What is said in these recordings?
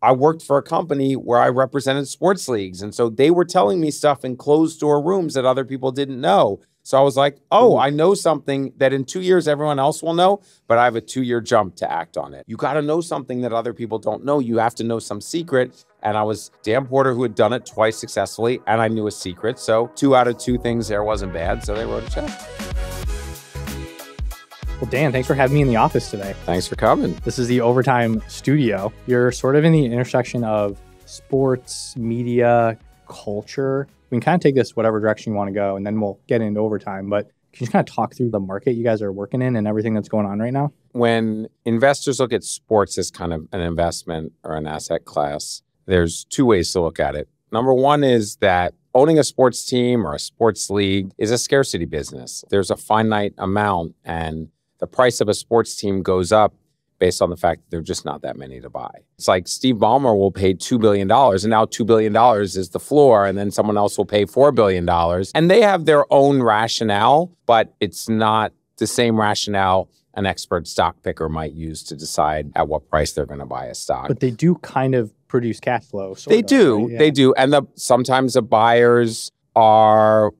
I worked for a company where I represented sports leagues. And so they were telling me stuff in closed door rooms that other people didn't know. So I was like, oh, I know something that in 2 years everyone else will know, but I have a 2-year jump to act on it. You got to know something that other people don't know. You have to know some secret. And I was Dan Porter, who had done it twice successfully, and I knew a secret. So 2 out of 2 things there wasn't bad. So they wrote a check. Well, Dan, thanks for having me in the office today. Thanks for coming. This is the Overtime Studio. You're sort of in the intersection of sports, media, culture. We can kind of take this whatever direction you want to go, and then we'll get into overtime. But can you just kind of talk through the market you guys are working in and everything that's going on right now? When investors look at sports as kind of an investment or an asset class, there's 2 ways to look at it. Number one is that owning a sports team or a sports league is a scarcity business. There's a finite amount, and the price of a sports team goes up based on the fact that there are just not that many to buy. It's like Steve Ballmer will pay $2 billion, and now $2 billion is the floor, and then someone else will pay $4 billion. And they have their own rationale, but it's not the same rationale an expert stock picker might use to decide at what price they're going to buy a stock. But they do kind of produce cash flow. They do. Right? Yeah. They do. And sometimes the buyers are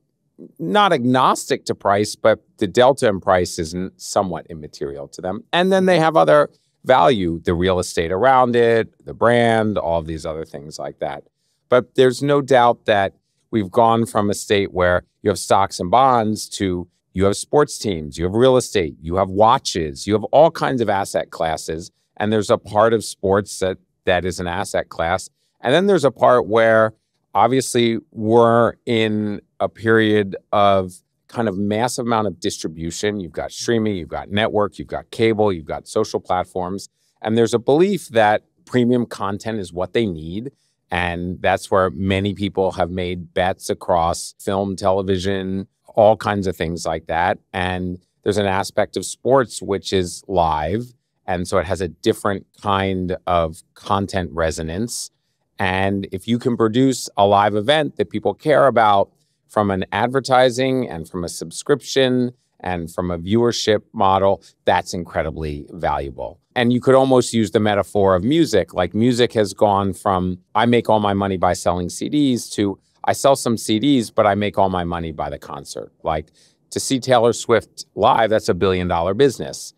not agnostic to price, but the delta in price is somewhat immaterial to them. And then they have other value, the real estate around it, the brand, all of these other things like that. But there's no doubt that we've gone from a state where you have stocks and bonds to you have sports teams, you have real estate, you have watches, you have all kinds of asset classes. And there's a part of sports that is an asset class. And then there's a part where obviously we're in a period of kind of massive amount of distribution. You've got streaming, you've got network, you've got cable, you've got social platforms. And there's a belief that premium content is what they need. And that's where many people have made bets across film, television, all kinds of things like that. And there's an aspect of sports which is live. And so it has a different kind of content resonance. And if you can produce a live event that people care about from an advertising and from a subscription and from a viewership model, that's incredibly valuable. And you could almost use the metaphor of music. Like music has gone from, I make all my money by selling CDs to, I sell some CDs, but I make all my money by the concert. Like to see Taylor Swift live, that's $1 billion business,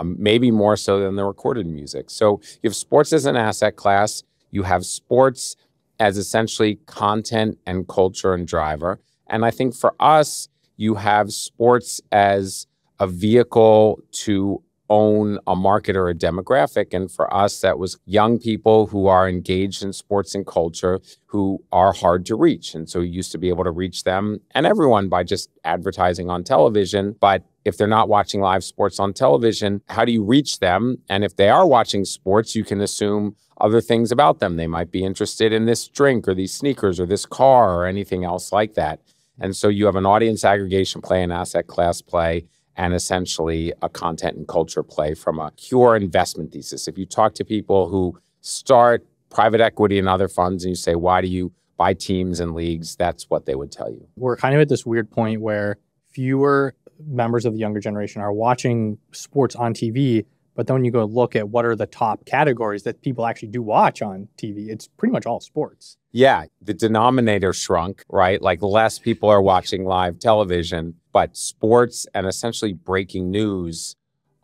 maybe more so than the recorded music. So you have sports as an asset class. You have sports as essentially content and culture and driver. And I think for us, you have sports as a vehicle to own a market or a demographic. And for us, that was young people who are engaged in sports and culture who are hard to reach. And so you used to be able to reach them and everyone by just advertising on television. But if they're not watching live sports on television, how do you reach them? And if they are watching sports, you can assume other things about them. They might be interested in this drink or these sneakers or this car or anything else like that. And so you have an audience aggregation play, an asset class play, and essentially a content and culture play from a pure investment thesis. If you talk to people who start private equity and other funds and you say, why do you buy teams and leagues? That's what they would tell you. We're kind of at this weird point where fewer members of the younger generation are watching sports on TV, but then when you go look at what are the top categories that people actually do watch on TV, it's pretty much all sports. Yeah, the denominator shrunk, right? Like less people are watching live television, but sports and essentially breaking news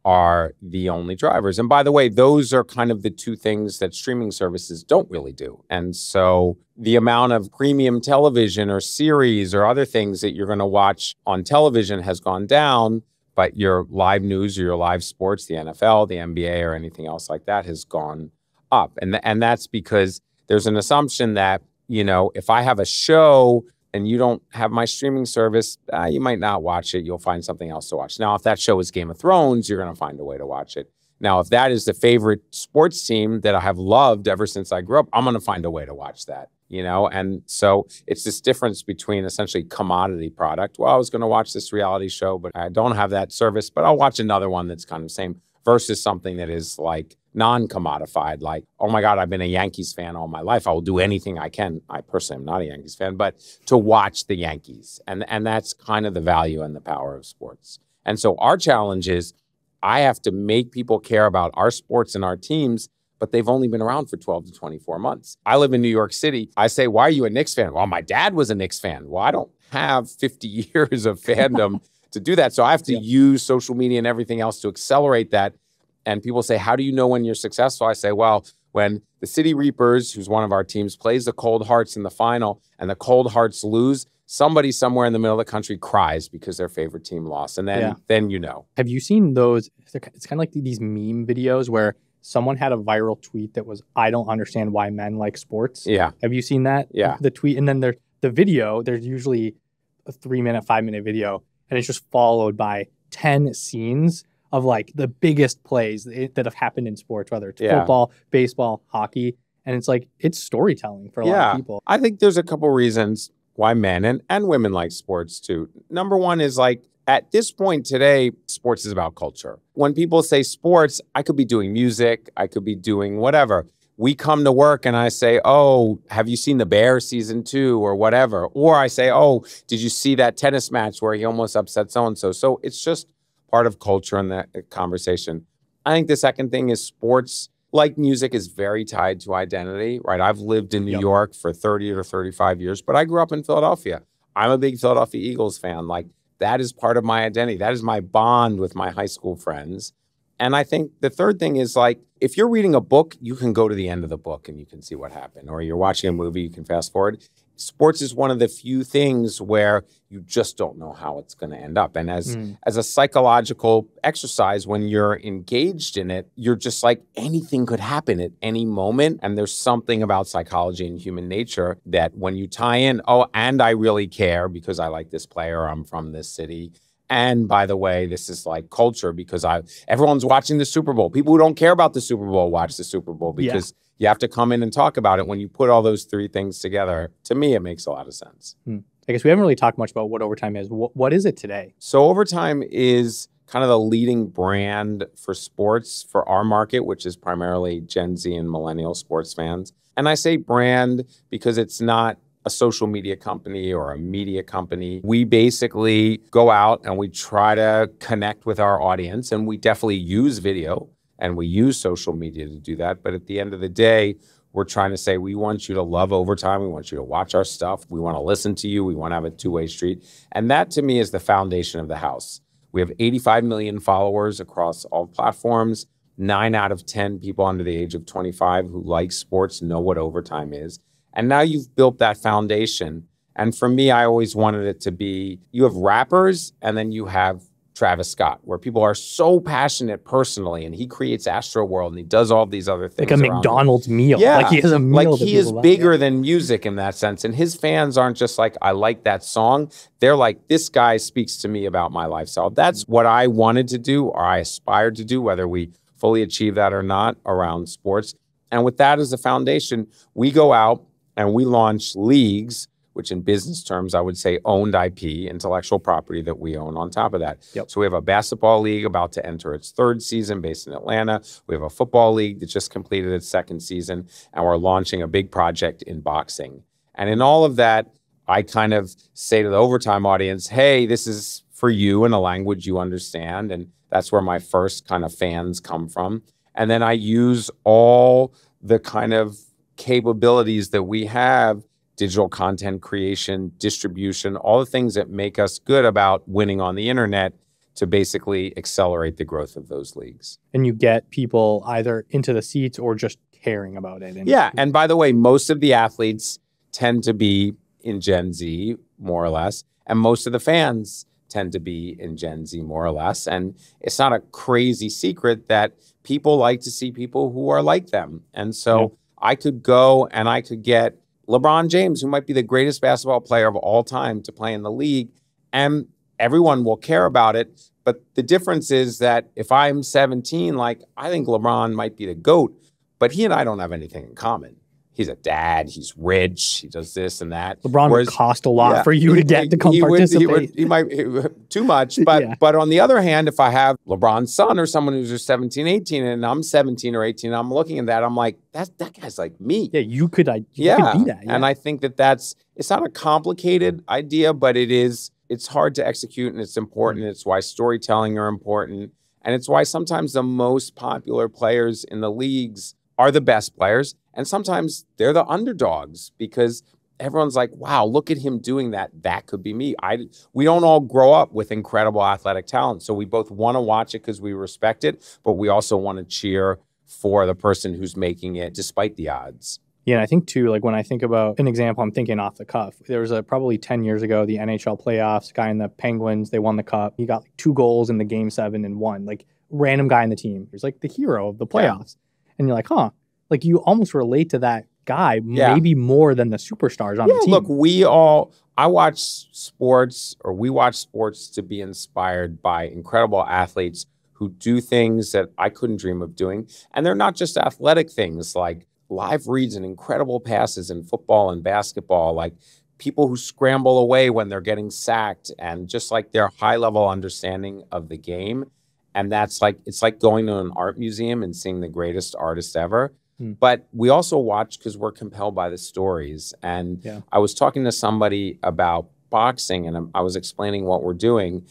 are the only drivers. And by the way, those are kind of the 2 things that streaming services don't really do. And so the amount of premium television or series or other things that you're going to watch on television has gone down, but your live news or your live sports, the NFL, the NBA, or anything else like that has gone up. And that's because there's an assumption that, you know, if I have a show and you don't have my streaming service, you might not watch it. You'll find something else to watch. Now, if that show is Game of Thrones, you're going to find a way to watch it. Now, if that is the favorite sports team that I have loved ever since I grew up, I'm going to find a way to watch that, you know? And so it's this difference between essentially commodity product. Well, I was going to watch this reality show, but I don't have that service, but I'll watch another one that's kind of the same, versus something that is like non-commodified, like, oh my God, I've been a Yankees fan all my life. I will do anything I can. I personally am not a Yankees fan, but to watch the Yankees. And that's kind of the value and the power of sports. And so our challenge is I have to make people care about our sports and our teams but they've only been around for 12 to 24 months. I live in New York City. I say, why are you a Knicks fan? Well, my dad was a Knicks fan. Well, I don't have 50 years of fandom to do that. So I have to use social media and everything else to accelerate that. And people say, how do you know when you're successful? I say, well, when the City Reapers, who's one of our teams, plays the Cold Hearts in the final and the Cold Hearts lose, somebody somewhere in the middle of the country cries because their favorite team lost. And then you know. Have you seen those? It's kind of like these meme videos where someone had a viral tweet that was, I don't understand why men like sports. Yeah. Have you seen that? Yeah. The tweet. And then the video, there's usually a 3-minute, 5-minute video, and it's just followed by 10 scenes of like the biggest plays that have happened in sports, whether it's football, baseball, hockey. And it's like, it's storytelling for a lot of people. I think there's a couple reasons why men and women like sports too. Number one is like, at this point today, sports is about culture. When people say sports, I could be doing music, I could be doing whatever. We come to work and I say, oh, have you seen The Bear season 2 or whatever? Or I say, oh, did you see that tennis match where he almost upset so-and-so? So it's just part of culture in that conversation. I think the second thing is sports, like music, is very tied to identity, right? I've lived in New York for 30 or 35 years, but I grew up in Philadelphia. I'm a big Philadelphia Eagles fan. Like, that is part of my identity. That is my bond with my high school friends. And I think the third thing is, like, if you're reading a book, you can go to the end of the book and you can see what happened. Or you're watching a movie, you can fast forward. Sports is one of the few things where you just don't know how it's going to end up. And as a psychological exercise, when you're engaged in it, you're just like, anything could happen at any moment. And there's something about psychology and human nature that when you tie in, oh, and I really care because I like this player, I'm from this city. And by the way, this is like culture because everyone's watching the Super Bowl. People who don't care about the Super Bowl watch the Super Bowl because you have to come in and talk about it. When you put all those three things together, to me, it makes a lot of sense. I guess we haven't really talked much about what Overtime is. What is it today? So Overtime is kind of the leading brand for sports for our market, which is primarily Gen Z and millennial sports fans. And I say brand because it's not a social media company or a media company. We basically go out and we try to connect with our audience, and we definitely use video and we use social media to do that. But at the end of the day, we're trying to say, we want you to love Overtime. We want you to watch our stuff. We want to listen to you. We want to have a two-way street. And that, to me, is the foundation of the house. We have 85 million followers across all platforms. 9 out of 10 people under the age of 25 who like sports know what Overtime is. And now you've built that foundation. And for me, I always wanted it to be, you have rappers and then you have Travis Scott, where people are so passionate personally, and he creates Astroworld and he does all these other things. Like a McDonald's meal. Yeah. Like he has a meal. Like he is bigger than music in that sense. And his fans aren't just like, I like that song. They're like, this guy speaks to me about my lifestyle. That's what I wanted to do, or I aspired to do, whether we fully achieve that or not, around sports. And with that as a foundation, we go out and we launch leagues, which in business terms, I would say owned IP, intellectual property that we own on top of that. So we have a basketball league about to enter its 3rd season based in Atlanta. We have a football league that just completed its 2nd season, and we're launching a big project in boxing. And in all of that, I kind of say to the Overtime audience, hey, this is for you in a language you understand. And that's where my first kind of fans come from. And then I use all the kind of capabilities that we have, digital content creation, distribution, all the things that make us good about winning on the internet, to basically accelerate the growth of those leagues. And you get people either into the seats or just caring about it. And by the way, most of the athletes tend to be in Gen Z, more or less, and most of the fans tend to be in Gen Z, more or less. And it's not a crazy secret that people like to see people who are like them. And so I could go and I could get LeBron James, who might be the greatest basketball player of all time, to play in the league, and everyone will care about it. But the difference is that if I'm 17, like, I think LeBron might be the GOAT, but he and I don't have anything in common. He's a dad, he's rich, he does this and that. LeBron would cost a lot for you to get to come participate. He might too much. But on the other hand, if I have LeBron's son or someone who's just 17, 18, and I'm 17 or 18, I'm looking at that, I'm like, that guy's like me. Yeah, you could be that. Yeah. And I think it's not a complicated idea, but it's hard to execute, and it's important. It's why storytelling are important. And it's why sometimes the most popular players in the leagues are the best players. And sometimes they're the underdogs because everyone's like, wow, look at him doing that. That could be me. We don't all grow up with incredible athletic talent. So we both want to watch it because we respect it, but we also want to cheer for the person who's making it despite the odds. Yeah, and I think too, like when I think about an example, I'm thinking off the cuff. There was probably 10 years ago, the NHL playoffs, guy in the Penguins, they won the cup. He got like 2 goals in the game 7 and won. Like random guy in the team. He's like the hero of the playoffs. Yeah. And you're like, huh, like you almost relate to that guy maybe more than the superstars on the team. Look, I watch sports, or we watch sports to be inspired by incredible athletes who do things that I couldn't dream of doing. And they're not just athletic things like live reads and incredible passes in football and basketball, like people who scramble away when they're getting sacked, and just like their high level understanding of the game. And that's like, it's like going to an art museum and seeing the greatest artist ever. But we also watch because we're compelled by the stories. And I was talking to somebody about boxing, and I was explaining what we're doing.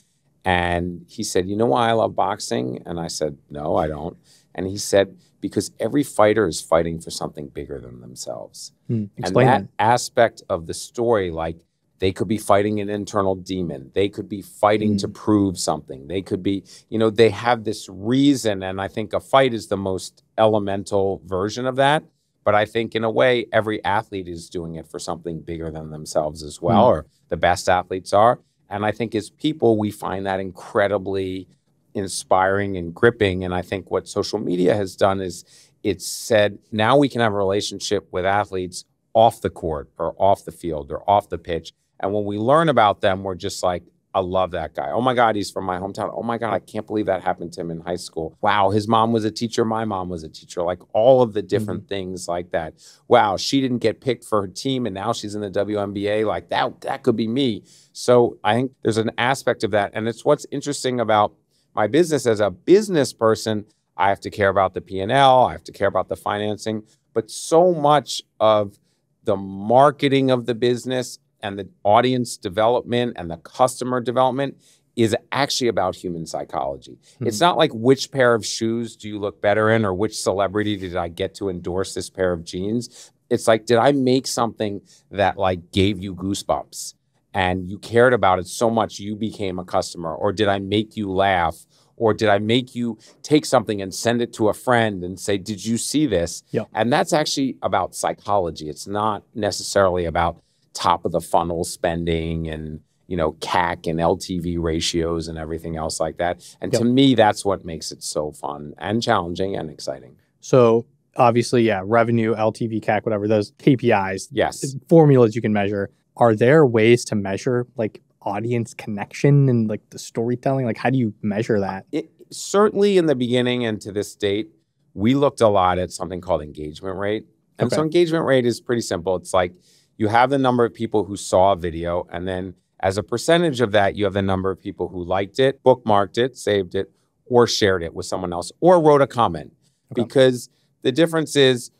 And he said, you know why I love boxing? And I said, no, I don't. And he said, because every fighter is fighting for something bigger than themselves. And that aspect of the story, like they could be fighting an internal demon. They could be fighting to prove something. They could be, they have this reason. And I think a fight is the most elemental version of that. But I think in a way, every athlete is doing it for something bigger than themselves as well, or the best athletes are. And I think as people, we find that incredibly inspiring and gripping. And I think what social media has done is it's said, now we can have a relationship with athletes off the court or off the field or off the pitch. And when we learn about them, we're just like, I love that guy. Oh my God, he's from my hometown. Oh my God, I can't believe that happened to him in high school. Wow, his mom was a teacher. My mom was a teacher. Like all of the different things like that. Wow, she didn't get picked for her team and now she's in the WNBA. Like that could be me. So I think there's an aspect of that. And it's what's interesting about my business. As a business person, I have to care about the P&L. I have to care about the financing. But so much of the marketing of the business and the audience development and the customer development is actually about human psychology. It's not like which pair of shoes do you look better in or which celebrity did I get to endorse this pair of jeans. It's like, did I make something that like gave you goosebumps and you cared about it so much you became a customer? Or did I make you laugh? Or did I make you take something and send it to a friend and say, did you see this? And that's actually about psychology. It's not necessarily about top of the funnel spending and, CAC and LTV ratios and everything else like that. And to me, that's what makes it so fun and challenging and exciting. So obviously, revenue, LTV, CAC, whatever, those KPIs, formulas you can measure. Are there ways to measure like audience connection and like the storytelling? Like how do you measure that? Certainly in the beginning and to this date, we looked a lot at something called engagement rate. And so engagement rate is pretty simple. It's like you have the number of people who saw a video, and then as a percentage of that, you have the number of people who liked it, bookmarked it, saved it, or shared it with someone else, or wrote a comment. Because the difference is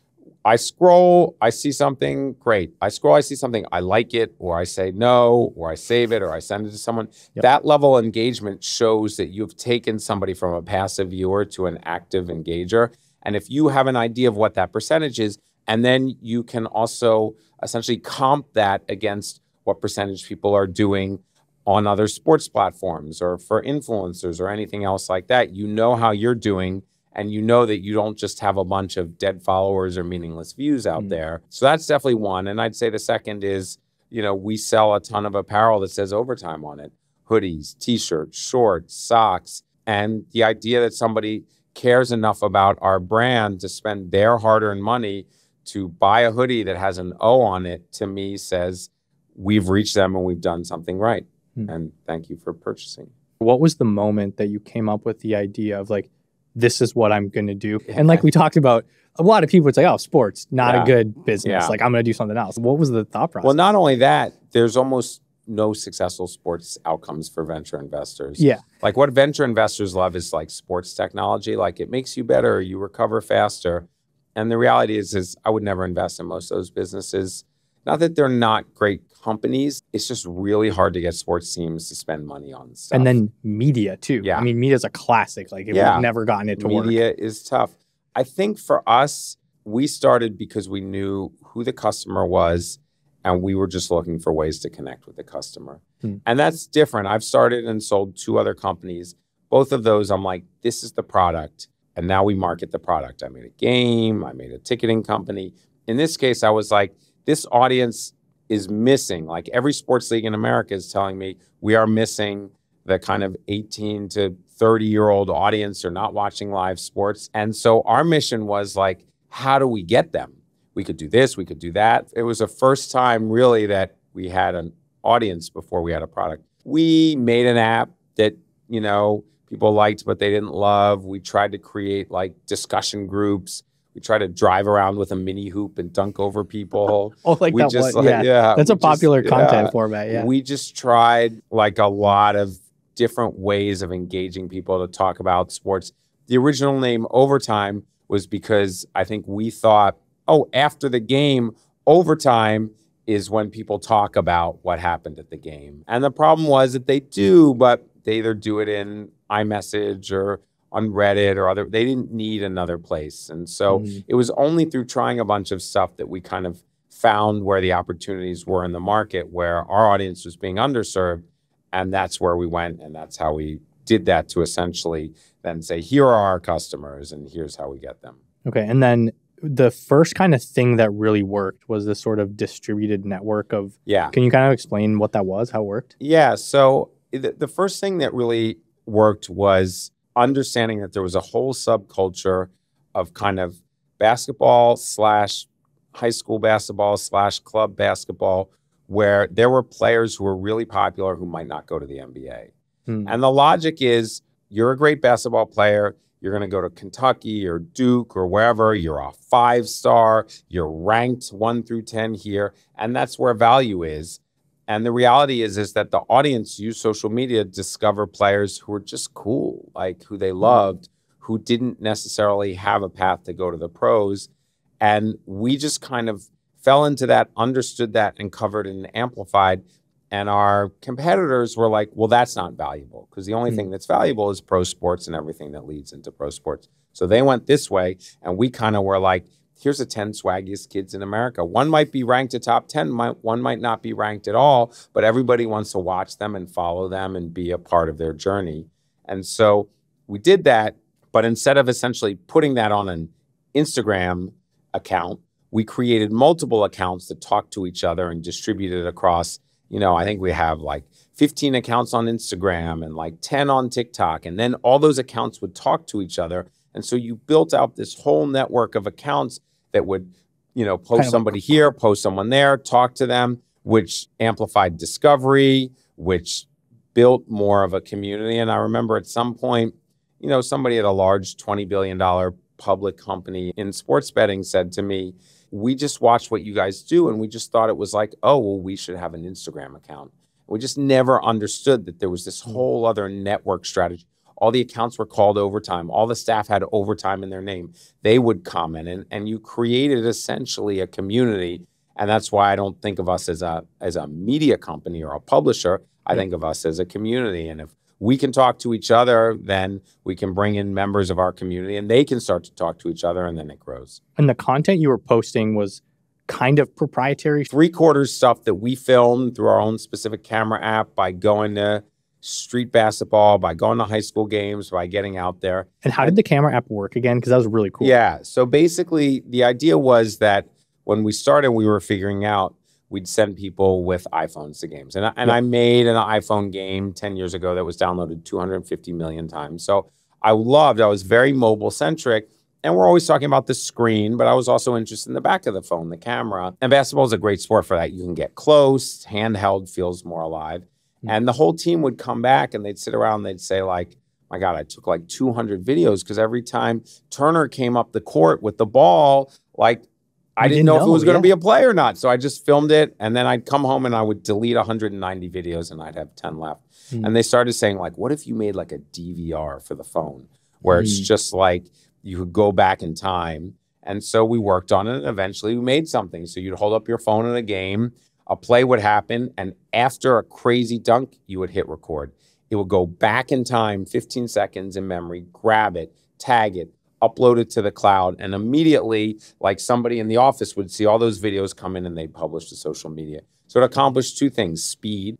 I scroll, I see something, great. I scroll, I see something, I like it, or I say no, or I save it, or I send it to someone. That level of engagement shows that you've taken somebody from a passive viewer to an active engager. And if you have an idea of what that percentage is, and then you can also essentially comp that against what percentage people are doing on other sports platforms or for influencers or anything else like that. You know how you're doing, and you know that you don't just have a bunch of dead followers or meaningless views out there. So that's definitely one. And I'd say the second is, we sell a ton of apparel that says overtime on it. Hoodies, t-shirts, shorts, socks. And the idea that somebody cares enough about our brand to spend their hard-earned money to buy a hoodie that has an O on it, to me says we've reached them and we've done something right. And thank you for purchasing. What was the moment that you came up with the idea of like, this is what I'm going to do? And like we talked about, a lot of people would say, oh, sports, not a good business. Like I'm going to do something else. What was the thought process? Well, not only that, there's almost no successful sports outcomes for venture investors. Like what venture investors love is like sports technology. Like it makes you better, you recover faster. And the reality is I would never invest in most of those businesses. Not that they're not great companies. It's just really hard to get sports teams to spend money on stuff. And then media too. I mean, media is a classic. Like we've never gotten it to work. Media is tough. I think for us, we started because we knew who the customer was, and we were just looking for ways to connect with the customer. And that's different. I've started and sold 2 other companies. Both of those, I'm like, this is the product. And now we market the product. I made a game. I made a ticketing company. In this case, I was like, this audience is missing. Like every sports league in America is telling me we are missing the kind of 18 to 30-year-old audience are not watching live sports. And so our mission was like, how do we get them? We could do this, we could do that. It was the first time really that we had an audience before we had a product. We made an app that, you know, people liked, but they didn't love. We tried to create like discussion groups. We tried to drive around with a mini hoop and dunk over people. Oh, like we that just, one. like, Yeah. That's a popular content format. Yeah. We just tried like a lot of different ways of engaging people to talk about sports. The original name Overtime was because I think we thought, oh, after the game, overtime is when people talk about what happened at the game. And the problem was that they do, but they either do it in iMessage or on Reddit or other, they didn't need another place. And so it was only through trying a bunch of stuff that we kind of found where the opportunities were in the market, where our audience was being underserved. And that's where we went. And that's how we did that, to essentially then say, here are our customers and here's how we get them. Okay. And then the first kind of thing that really worked was this sort of distributed network of, can you kind of explain what that was, how it worked? Yeah. So the first thing that really worked was understanding that there was a whole subculture of kind of basketball / high school basketball / club basketball, where there were players who were really popular who might not go to the NBA. And the logic is, you're a great basketball player. You're going to go to Kentucky or Duke or wherever. You're a 5-star. You're ranked 1 through 10 here. And that's where value is. And the reality is that the audience used social media to discover players who were just cool, like who they loved, who didn't necessarily have a path to go to the pros. And we just kind of fell into that, understood that, and covered and amplified. And our competitors were like, well, that's not valuable, because the only thing that's valuable is pro sports and everything that leads into pro sports. So they went this way, and we kind of were like, here's the 10 swaggiest kids in America. One might be ranked a top 10, one might not be ranked at all, but everybody wants to watch them and follow them and be a part of their journey. And so we did that, but instead of essentially putting that on an Instagram account, we created multiple accounts that talk to each other and distributed across, you know, I think we have like 15 accounts on Instagram and like 10 on TikTok. And then all those accounts would talk to each other. And so you built out this whole network of accounts that would, you know, post kind of somebody here, post someone there, talk to them, which amplified discovery, which built more of a community. And I remember at some point, you know, somebody at a large $20 billion public company in sports betting said to me, we just watched what you guys do, and we just thought it was like, oh, well, we should have an Instagram account. We just never understood that there was this whole other network strategy. All the accounts were called Overtime. All the staff had Overtime in their name. They would comment, and you created essentially a community. And that's why I don't think of us as a media company or a publisher. I think of us as a community. And if we can talk to each other, then we can bring in members of our community, and they can start to talk to each other, and then it grows. And the content you were posting was kind of proprietary? 3/4 stuff that we filmed through our own specific camera app, by going to street basketball, by going to high school games, by getting out there. And how did the camera app work again? Because that was really cool. Yeah. So basically, the idea was that when we started, we were figuring out we'd send people with iPhones to games. And I made an iPhone game 10 years ago that was downloaded 250 million times. So I was very mobile centric. And we're always talking about the screen, but I was also interested in the back of the phone, the camera. And basketball is a great sport for that. You can get close, handheld feels more alive. And the whole team would come back and they'd sit around and they'd say like, my God, I took like 200 videos, because every time Turner came up the court with the ball, like, I didn't know if it was going to be a play or not. So I just filmed it, and then I'd come home and I would delete 190 videos and I'd have 10 left. And they started saying like, what if you made like a DVR for the phone, where it's just like you could go back in time. And so we worked on it, and eventually we made something. So you'd hold up your phone in a game, a play would happen, and after a crazy dunk, you would hit record. It would go back in time, 15 seconds in memory, grab it, tag it, upload it to the cloud, and immediately, like somebody in the office would see all those videos come in and they'd publish to social media. So it accomplished two things: speed.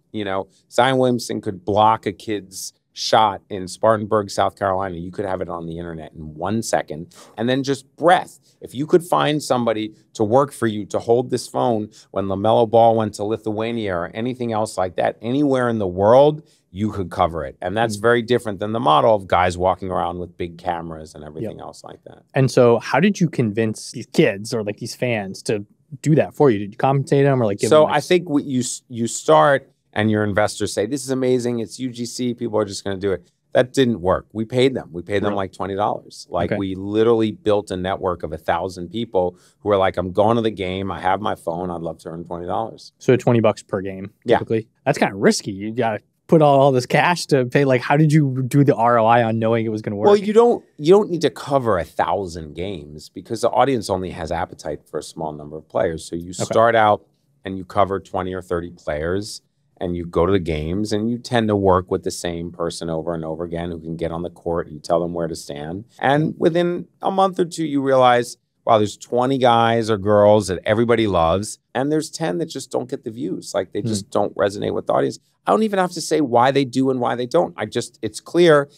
Zion Williamson could block a kid's shot in Spartanburg, South Carolina. You could have it on the internet in 1 second. And then just breadth. If you could find somebody to work for you to hold this phone when LaMelo Ball went to Lithuania or anything else like that, anywhere in the world, you could cover it. And that's very different than the model of guys walking around with big cameras and everything else like that. And so how did you convince these kids or like these fans to do that for you? Did you compensate them or like give them I think what you start and your investors say, this is amazing, it's UGC, people are just going to do it. That didn't work. We paid them. We paid them like $20. Like we literally built a network of 1,000 people who were like, I'm going to the game. I have my phone. I'd love to earn $20. So $20 per game, typically? Yeah. That's kind of risky. You got to put all this cash to pay. Like, how did you do the ROI on knowing it was going to work? Well, you don't need to cover 1,000 games because the audience only has appetite for a small number of players. So you start out and you cover 20 or 30 players, and you go to the games, and you tend to work with the same person over and over again who can get on the court. You tell them where to stand. And within a month or two, you realize, wow, there's 20 guys or girls that everybody loves, and there's 10 that just don't get the views. Like, they just don't resonate with the audience. I don't even have to say why they do and why they don't. It's clear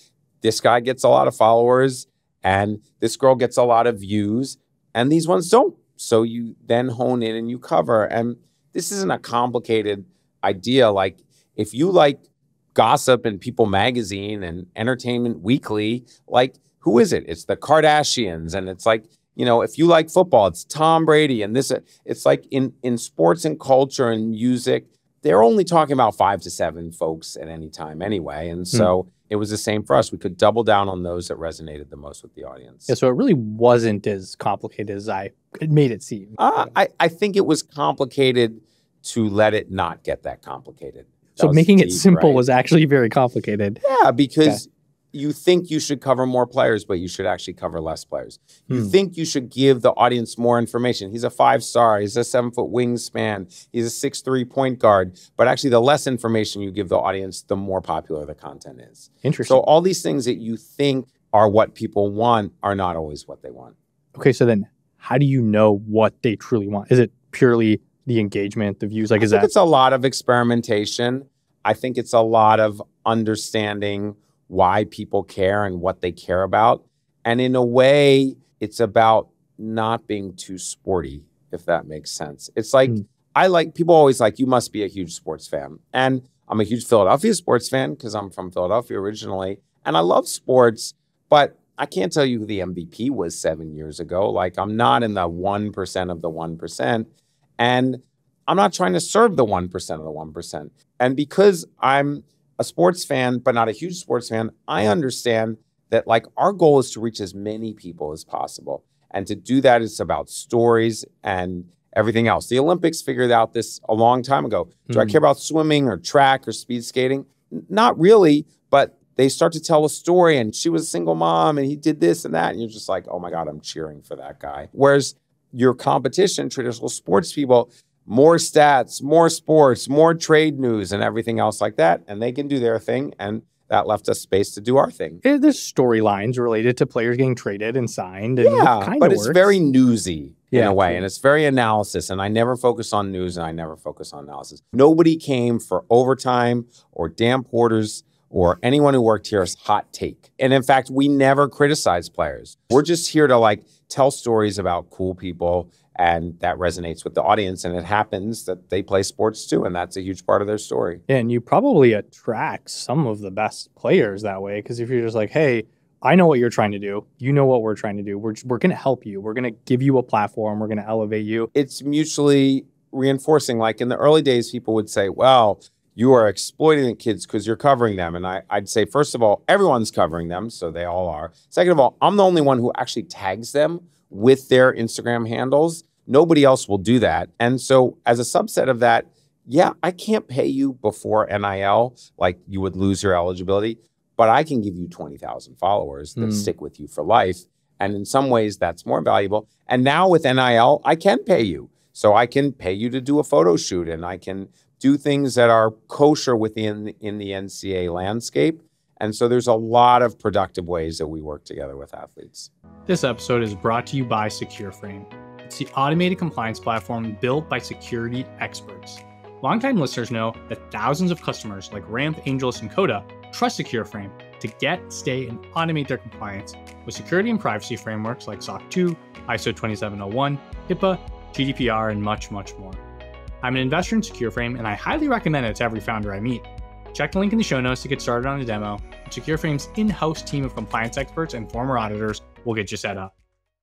this guy gets a lot of followers, and this girl gets a lot of views, and these ones don't. So you then hone in and you cover. And this isn't a complicated idea. Like, if you like gossip and People Magazine and Entertainment Weekly, like, who is it? It's the Kardashians. And it's like, if you like football, it's Tom Brady. And it's like in sports and culture and music, they're only talking about 5 to 7 folks at any time anyway. And so it was the same for us. We could double down on those that resonated the most with the audience. Yeah, so it really wasn't as complicated as I made it seem. I think it was complicated to let it not get that complicated. So making it simple was actually very complicated. Yeah, because you think you should cover more players, but you should actually cover less players. You think you should give the audience more information. He's a 5-star. He's a 7-foot wingspan. He's a 6'3" point guard. But actually, the less information you give the audience, the more popular the content is. Interesting. So all these things that you think are what people want are not always what they want. Okay, so then how do you know what they truly want? Is it purely the engagement, the views? Like, I think it's a lot of experimentation. I think it's a lot of understanding why people care and what they care about. And in a way, it's about not being too sporty, if that makes sense. It's like, people always like, you must be a huge sports fan. And I'm a huge Philadelphia sports fan because I'm from Philadelphia originally. And I love sports, but I can't tell you who the MVP was 7 years ago. Like, I'm not in the 1% of the 1%. And I'm not trying to serve the 1% of the 1%. And because I'm a sports fan, but not a huge sports fan, I understand that, like, our goal is to reach as many people as possible. And to do that, it's about stories and everything else. The Olympics figured out this a long time ago. Do I care about swimming or track or speed skating? Not really, but they start to tell a story, and she was a single mom and he did this and that. And you're just like, oh my God, I'm cheering for that guy. Whereas your competition, traditional sports people, more stats, more sports, more trade news and everything else like that. And they can do their thing. And that left us space to do our thing. There's storylines related to players getting traded and signed. And yeah, but it's very newsy in a way. And it's very analysis. And I never focus on news and I never focus on analysis. Nobody came for overtime or Dan Porter's or anyone who worked here's hot take. And in fact, we never criticize players. We're just here to, like, tell stories about cool people, and that resonates with the audience. And it happens that they play sports too, and that's a huge part of their story. Yeah, and you probably attract some of the best players that way, because if you're just like, hey, I know what you're trying to do. You know what we're trying to do. We're going to help you. We're going to give you a platform. We're going to elevate you. It's mutually reinforcing. Like, in the early days, people would say, well, you are exploiting the kids because you're covering them. And I'd say, first of all, everyone's covering them, so they all are. Second of all, I'm the only one who actually tags them with their Instagram handles. Nobody else will do that. And so as a subset of that, yeah, I can't pay you before NIL, like you would lose your eligibility, but I can give you 20,000 followers that stick with you for life. And in some ways, that's more valuable. And now with NIL, I can pay you. So I can pay you to do a photo shoot, and I can do things that are kosher in the NCAA landscape. And so there's a lot of productive ways that we work together with athletes. This episode is brought to you by SecureFrame. It's the automated compliance platform built by security experts. Longtime listeners know that thousands of customers like Ramp, Angelus, and Coda trust SecureFrame to get, stay, and automate their compliance with security and privacy frameworks like SOC 2, ISO 27001, HIPAA, GDPR, and much, much more. I'm an investor in SecureFrame, and I highly recommend it to every founder I meet. Check the link in the show notes to get started on a demo. SecureFrame's in-house team of compliance experts and former auditors will get you set up.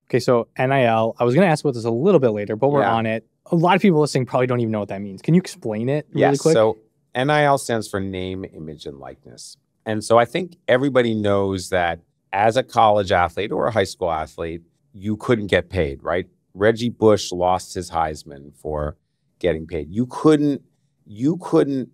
Okay, so NIL, I was going to ask about this a little bit later, but we're on it. A lot of people listening probably don't even know what that means. Can you explain it really quick? So NIL stands for name, image, and likeness. And so I think everybody knows that as a college athlete or a high school athlete, you couldn't get paid, right? Reggie Bush lost his Heisman for getting paid. You couldn't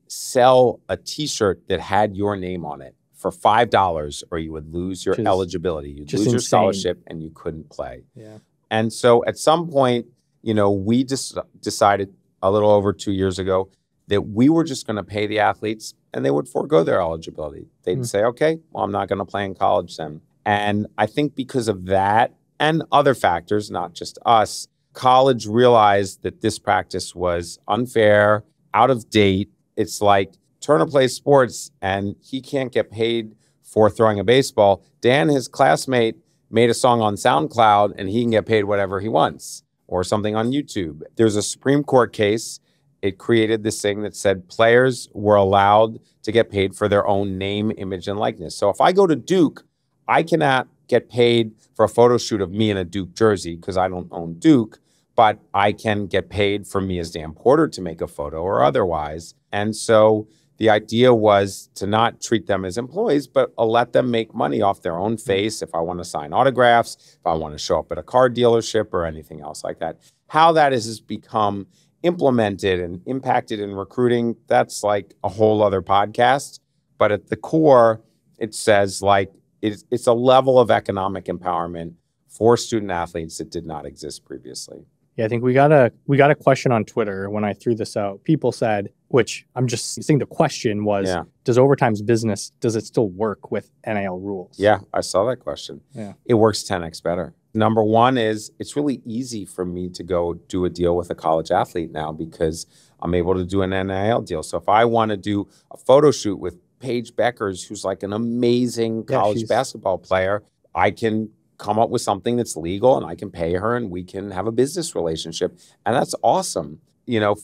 sell a T-shirt that had your name on it for $5 or you would lose your eligibility. You'd lose your scholarship and you couldn't play. Yeah. And so at some point, we just decided a little over 2 years ago that we were just going to pay the athletes and they would forego their eligibility. They'd say, okay, well, I'm not going to play in college then. And I think because of that and other factors, not just us, college realized that this practice was unfair, out of date. It's like Turner plays sports and he can't get paid for throwing a baseball. Dan, his classmate, made a song on SoundCloud and he can get paid whatever he wants, or something on YouTube. There's a Supreme Court case. It created this thing that said players were allowed to get paid for their own name, image, and likeness. So if I go to Duke, I cannot get paid for a photo shoot of me in a Duke jersey because I don't own Duke, but I can get paid for me as Dan Porter to make a photo or otherwise. And so the idea was to not treat them as employees, but let them make money off their own face if I want to sign autographs, if I want to show up at a car dealership or anything else like that. How that has become implemented and impacted in recruiting, that's like a whole other podcast. But at the core, it says it's a level of economic empowerment for student athletes that did not exist previously. Yeah, I think we got a question on Twitter when I threw this out. People said, which I'm just saying the question was, does Overtime's business, does it still work with NIL rules? Yeah, I saw that question. Yeah. It works 10x better. Number one is it's really easy for me to go do a deal with a college athlete now because I'm able to do an NIL deal. So if I want to do a photo shoot with Paige Beckers, who's like an amazing college basketball player, I can come up with something that's legal and I can pay her and we can have a business relationship. And that's awesome.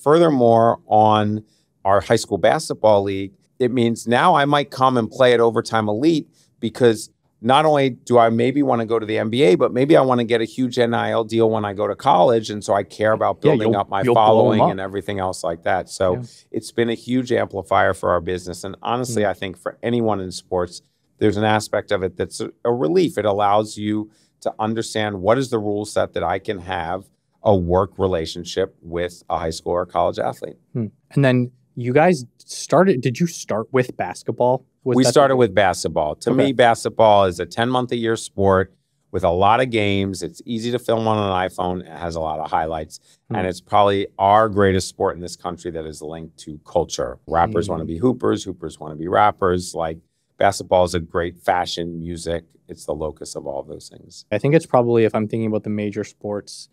Furthermore, on our high school basketball league, it means now I might come and play at Overtime Elite because not only do I maybe want to go to the NBA, but maybe I want to get a huge NIL deal when I go to college. And so I care about building up my following and everything else like that. So it's been a huge amplifier for our business. And honestly, I think for anyone in sports, there's an aspect of it that's a relief. It allows you to understand what is the rule set that I can have a work relationship with a high school or college athlete. And then you guys did you start with basketball? We started with basketball. To me, basketball is a 10-month-a-year sport with a lot of games. It's easy to film on an iPhone. It has a lot of highlights. And it's probably our greatest sport in this country that is linked to culture. Rappers want to be hoopers. Hoopers want to be rappers. Basketball is a great fashion, music. It's the locus of all those things. I think it's probably, if I'm thinking about the major sports,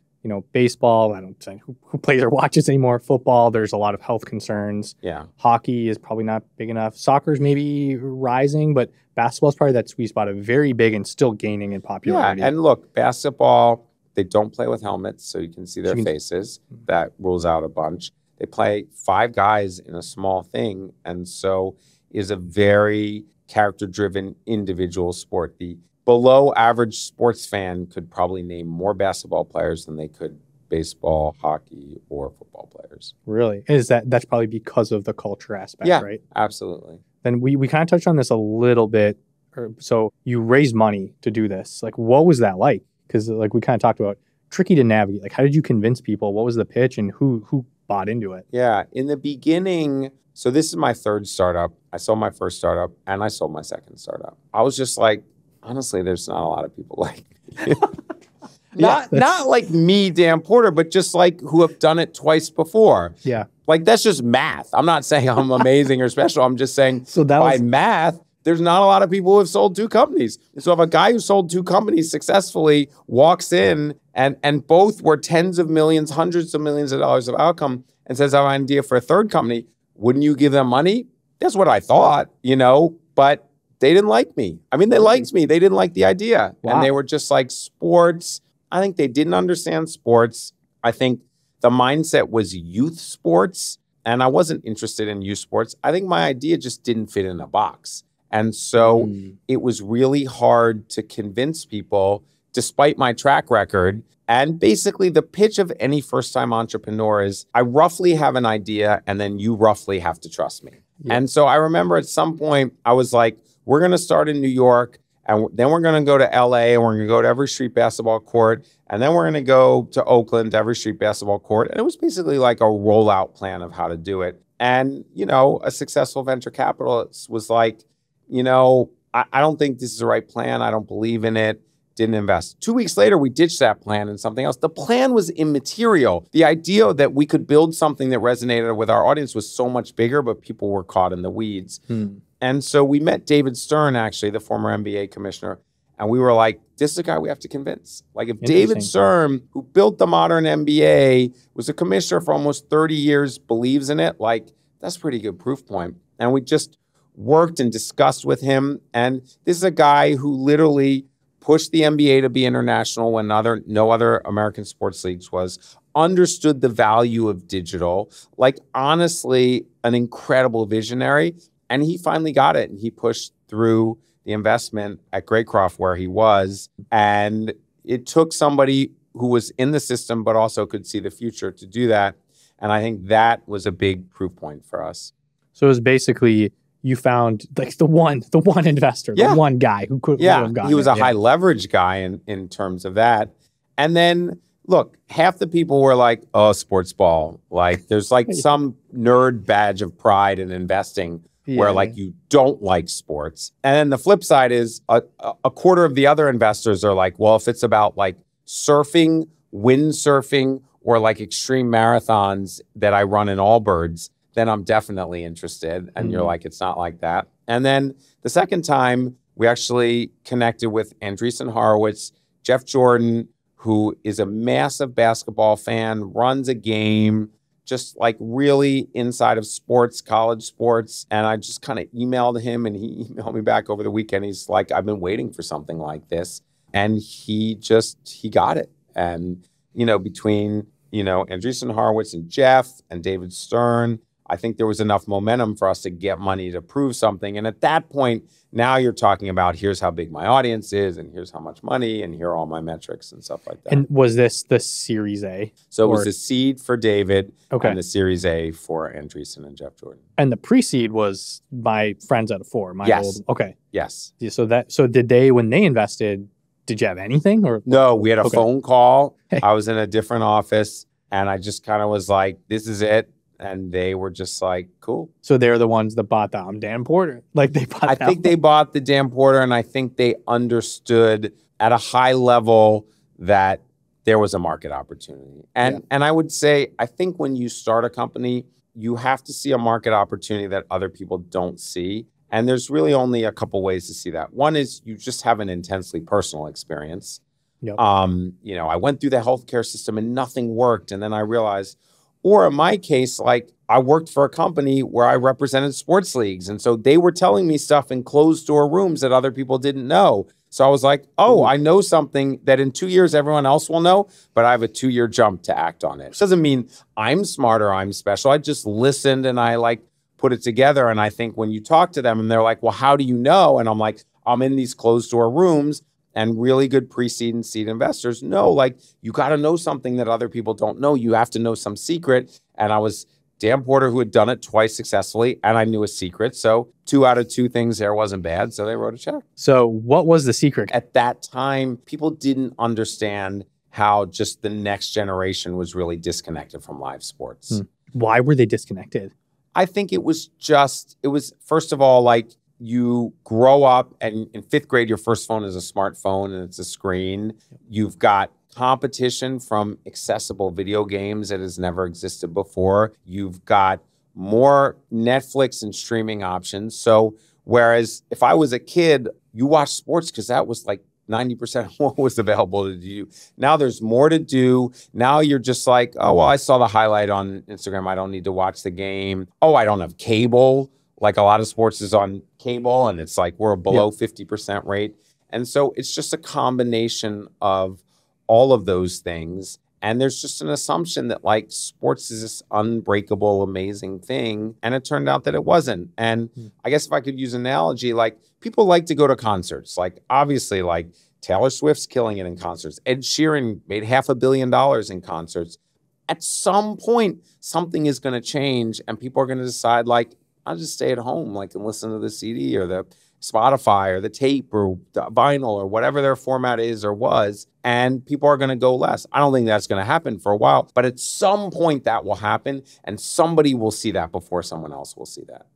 baseball, I don't think who plays or watches anymore. Football, there's a lot of health concerns. Yeah. Hockey is probably not big enough. Soccer's maybe rising, but basketball is probably that sweet spot of very big and still gaining in popularity. Yeah, and look, basketball, they don't play with helmets, so you can see their faces. That rules out a bunch. They play 5 guys in a small thing, and so is a very character-driven individual sport. The below average sports fan could probably name more basketball players than they could baseball, hockey, or football players. Really? That's probably because of the culture aspect, right? Yeah, absolutely. Then we kind of touched on this a little bit. So you raised money to do this. What was that like? Because we kind of talked about tricky to navigate. How did you convince people? What was the pitch and who bought into it? Yeah, in the beginning, so this is my third startup. I sold my first startup and I sold my second startup. I was just honestly, there's not a lot of people like me. Not like me, Dan Porter, but just who have done it twice before. Yeah. That's just math. I'm not saying I'm amazing or special. I'm just saying by math, there's not a lot of people who have sold 2 companies. So if a guy who sold 2 companies successfully walks in and both were tens of millions, hundreds of millions of dollars of outcome and says, I have an idea for a 3rd company, wouldn't you give them money? That's what I thought, but they didn't like me. I mean, they liked me. They didn't like the idea. Wow. And they were just like, sports. I think they didn't understand sports. I think the mindset was youth sports, and I wasn't interested in youth sports. I think my idea just didn't fit in a box. And so it was really hard to convince people, despite my track record. And basically the pitch of any first-time entrepreneur is, I roughly have an idea, and then you roughly have to trust me. Yeah. And so I remember at some point, I was like, we're going to start in New York, and then we're going to go to LA, and we're going to go to every street basketball court, and then we're going to go to Oakland, to every street basketball court. And it was basically like a rollout plan of how to do it. And, a successful venture capitalist was like, I don't think this is the right plan. I don't believe in it. Didn't invest. 2 weeks later, we ditched that plan and something else. The plan was immaterial. The idea that we could build something that resonated with our audience was so much bigger, but people were caught in the weeds. And so we met David Stern, actually, the former NBA commissioner, and we were like, this is a guy we have to convince. Like, if David Stern, who built the modern NBA, was a commissioner for almost 30 years, believes in it, like, that's a pretty good proof point. And we just worked and discussed with him. And this is a guy who literally pushed the NBA to be international when no other American sports leagues was, understood the value of digital, like, honestly, an incredible visionary. And he finally got it, and he pushed through the investment at Greycroft where he was. And it took somebody who was in the system but also could see the future to do that. And I think that was a big proof point for us. So it was basically, you found like the one investor, the one guy who could have gotten he was a high leverage guy in terms of that. And then, look, half the people were like, oh, sports ball. Like, there's like some nerd badge of pride in investing where like you don't like sports. And then the flip side is a quarter of the other investors are like, well, if it's about like surfing, windsurfing, or like extreme marathons that I run in Allbirds, then I'm definitely interested. And you're like, it's not like that. And then the second time, we actually connected with Andreessen Horowitz, Jeff Jordan, who is a massive basketball fan, runs a game, just like really inside of sports, college sports. And I just kind of emailed him, and he emailed me back over the weekend. He's like, I've been waiting for something like this. And he got it. And, between, Andreessen Horowitz and Jeff and David Stern, I think there was enough momentum for us to get money to prove something. And at that point, now you're talking about, here's how big my audience is, and here's how much money, and here are all my metrics and stuff like that. And was this the Series A? So it was the seed for David and the Series A for Andreessen and Jeff Jordan. And the pre-seed was my friends at Afore. Yes. So did they, when they invested, did you have anything? Or no, we had a phone call. I was in a different office, and I just kind of was like, this is it. And they were just like, cool. So they're the ones that bought the Dan Porter. Like, they bought I think they bought the Dan Porter, and I think they understood at a high level that there was a market opportunity. And I would say, I think when you start a company, you have to see a market opportunity that other people don't see. And there's really only a couple ways to see that. One is you just have an intensely personal experience. I went through the healthcare system and nothing worked. And then I realized, or in my case, like, I worked for a company where I represented sports leagues. And so they were telling me stuff in closed door rooms that other people didn't know. So I was like, oh, I know something that in 2 years everyone else will know, but I have a 2-year jump to act on it. It doesn't mean I'm smart or I'm special. I just listened and I put it together. And I think when you talk to them and they're like, well, how do you know? And I'm like, I'm in these closed door rooms. And really good pre-seed and seed investors know, you got to know something that other people don't know. You have to know some secret. And I was Dan Porter, who had done it twice successfully, and I knew a secret. So 2 out of 2 things there wasn't bad. So they wrote a check. So what was the secret? At that time, people didn't understand how just the next generation was really disconnected from live sports. Why were they disconnected? I think it was first of all, you grow up, and in 5th grade, your first phone is a smartphone and it's a screen. You've got competition from accessible video games that has never existed before. You've got more Netflix and streaming options. So Whereas if I was a kid, you watch sports because that was like 90% of what was available to you. Now there's more to do. Now you're just like, oh, well, I saw the highlight on Instagram. I don't need to watch the game. Oh, I don't have cable. Like a lot of sports is on cable, and it's like we're below 50% rate. And so it's just a combination of all of those things. And there's just an assumption that like sports is this unbreakable, amazing thing. And it turned out that it wasn't. And I guess if I could use an analogy, like people like to go to concerts. Like obviously like Taylor Swift's killing it in concerts. Ed Sheeran made $500 million in concerts. At some point, something is going to change and people are going to decide like, I'll just stay at home like and listen to the CD or the Spotify or the tape or the vinyl or whatever their format is or was, and people are going to go less. I don't think that's going to happen for a while, but at some point that will happen and somebody will see that before someone else will see that.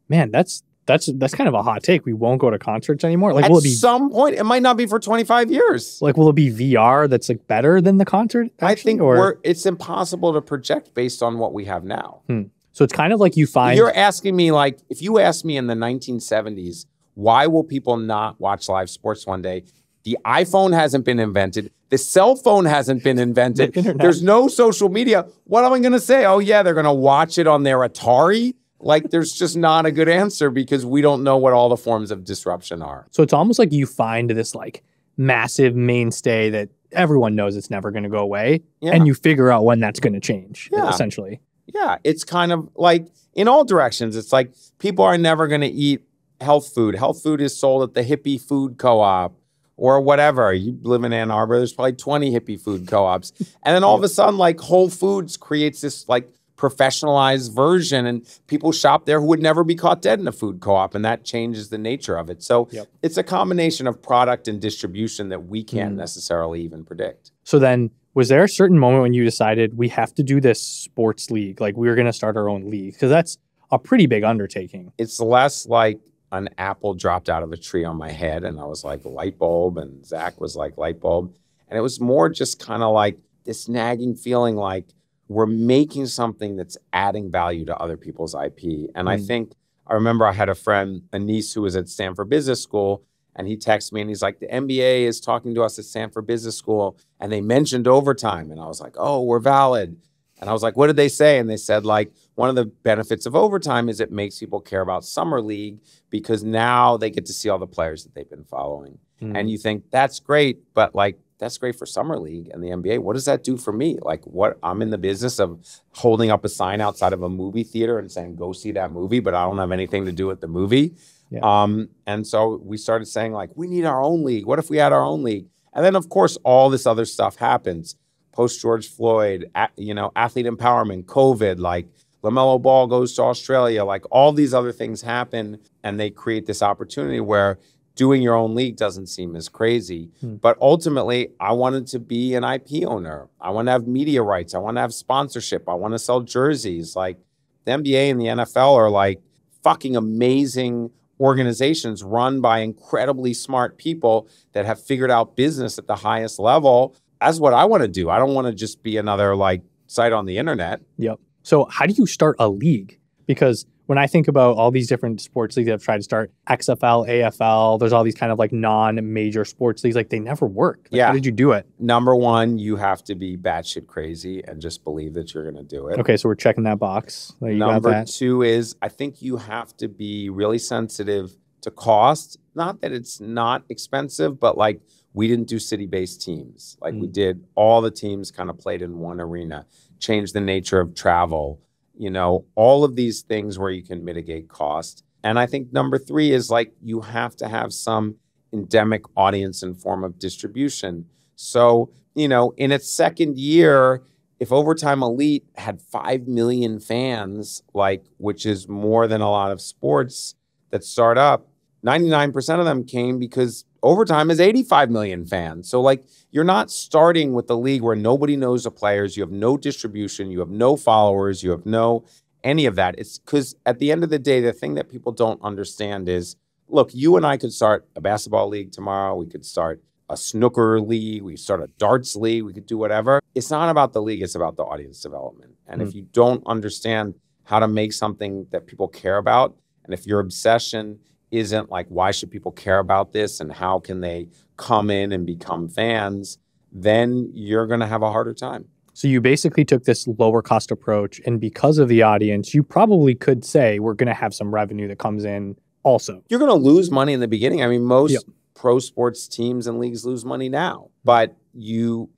Man, that's kind of a hot take. We won't go to concerts anymore. Like, at will it be some point? It might not be for 25 years. Like, will it be VR that's like better than the concert? Actually, I think it's impossible to project based on what we have now. So it's kind of like you find... You're asking me like, if you asked me in the 1970s, why will people not watch live sports one day? The iPhone hasn't been invented. The cell phone hasn't been invented. There's no social media. What am I going to say? Oh, yeah, they're going to watch it on their Atari? Like, there's just not a good answer because we don't know what all the forms of disruption are. So it's almost like you find this like massive mainstay that everyone knows it's never going to go away. And you figure out when that's going to change, essentially. Yeah, it's kind of like in all directions. It's like people are never going to eat health food. Health food is sold at the hippie food co-op or whatever. You live in Ann Arbor, there's probably 20 hippie food co-ops. And then all of a sudden, like Whole Foods creates this like professionalized version and people shop there who would never be caught dead in a food co-op. And that changes the nature of it. So it's a combination of product and distribution that we can't necessarily even predict. So then was there a certain moment when you decided we have to do this sports league? Like we're going to start our own league? Because that's a pretty big undertaking. It's less like an apple dropped out of a tree on my head and I was like light bulb and Zach was like light bulb. And it was more just kind of like this nagging feeling like we're making something that's adding value to other people's IP. And I remember I had a friend, a niece who was at Stanford Business School, and he texted me and he's like, the NBA is talking to us at Stanford Business School and they mentioned overtime. And I was like, oh, we're valid. And I was like, what did they say? And they said, like, one of the benefits of overtime is it makes people care about summer league because now they get to see all the players that they've been following. And you think, that's great, but like, that's great for summer league and the NBA. What does that do for me? Like, what? I'm in the business of holding up a sign outside of a movie theater and saying, go see that movie, but I don't have anything to do with the movie. And so we started saying, like, we need our own league. What if we had our own league? And then, of course, all this other stuff happens. Post-George Floyd, athlete empowerment, COVID, like LaMelo Ball goes to Australia, like all these other things happen and they create this opportunity where doing your own league doesn't seem as crazy. But ultimately, I wanted to be an IP owner. I want to have media rights. I want to have sponsorship. I want to sell jerseys. Like the NBA and the NFL are like fucking amazing organizations run by incredibly smart people that have figured out business at the highest level. That's what I want to do. I don't want to just be another like site on the internet. So how do you start a league? Because when I think about all these different sports leagues that have tried to start, XFL, AFL, there's all these kind of like non-major sports leagues, like they never work. Like, how did you do it? Number one, you have to be batshit crazy and just believe that you're going to do it. Okay, so we're checking that box. Number two is I think you have to be really sensitive to cost. Not that it's not expensive, but like we didn't do city-based teams. Like we did, all the teams kind of played in one arena, changed the nature of travel, all of these things where you can mitigate cost. And I think number three is like you have to have some endemic audience and form of distribution. So, in its second year, if Overtime Elite had 5 million fans, like which is more than a lot of sports that start up, 99% of them came because Overtime is 85 million fans. So like you're not starting with the league where nobody knows the players. You have no distribution. You have no followers. You have no any of that. It's because at the end of the day, the thing that people don't understand is, look, you and I could start a basketball league tomorrow. We could start a snooker league. We start a darts league. We could do whatever. It's not about the league. It's about the audience development. And if you don't understand how to make something that people care about, and if your obsession isn't like, why should people care about this and how can they come in and become fans, then you're going to have a harder time. So you basically took this lower cost approach, and because of the audience, you probably could say we're going to have some revenue that comes in also. You're going to lose money in the beginning. I mean, most pro sports teams and leagues lose money now, but you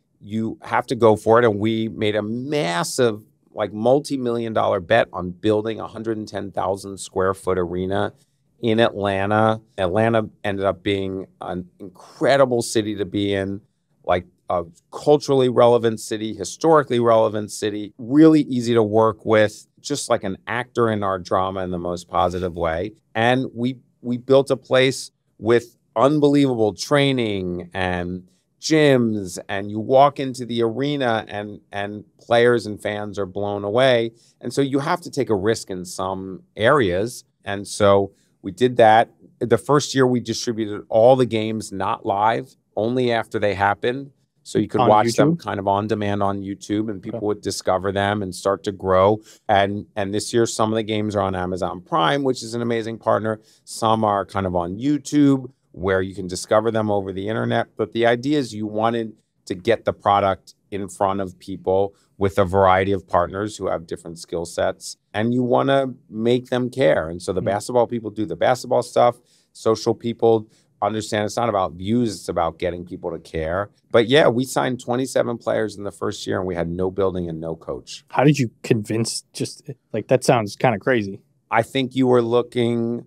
have to go for it. And we made a massive, like, multi-million-dollar bet on building a 110,000 square foot arena in Atlanta. Atlanta ended up being an incredible city to be in, like a culturally relevant city, historically relevant city, really easy to work with, just like an actor in our drama in the most positive way. And we built a place with unbelievable training and gyms, and you walk into the arena and players and fans are blown away. And so you have to take a risk in some areas. And so we did that. The first year we distributed all the games not live, only after they happened. So you could watch them kind of on demand on YouTube, and people would discover them and start to grow. And this year, some of the games are on Amazon Prime, which is an amazing partner. Some are kind of on YouTube, where you can discover them over the internet. But the idea is you wanted to get the product in front of people with a variety of partners who have different skill sets, and you want to make them care. And so the basketball people do the basketball stuff. Social people understand it's not about views, it's about getting people to care. But yeah, we signed 27 players in the first year, and we had no building and no coach. How did you convince, just like, that sounds kind of crazy. I think you were looking,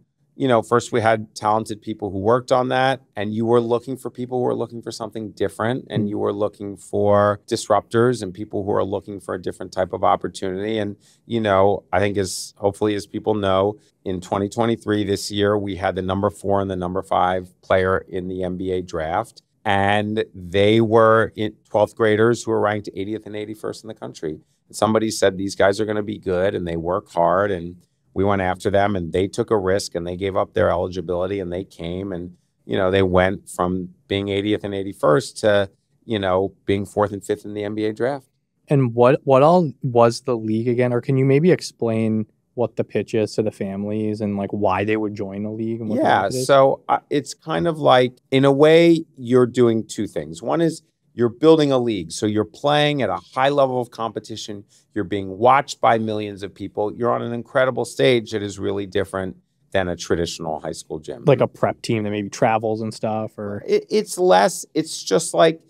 first we had talented people who worked on that, and you were looking for people who were looking for something different, and you were looking for disruptors and people who are looking for a different type of opportunity. And, I think hopefully as people know, in 2023, this year, we had the number 4 and the number 5 player in the NBA draft. And they were 12th graders who were ranked 80th and 81st in the country. And somebody said, these guys are going to be good and they work hard. And we went after them, and they took a risk, and they gave up their eligibility, and they came, and, they went from being 80th and 81st to, being 4th and 5th in the NBA draft. And what all was the league again? Or can you maybe explain what the pitch is to the families and like why they would join the league? And what so it's kind of like, in a way, you're doing two things. One is you're building a league. So you're playing at a high level of competition. You're being watched by millions of people. You're on an incredible stage that is really different than a traditional high school gym. Like a prep team that maybe travels and stuff, or it's just like,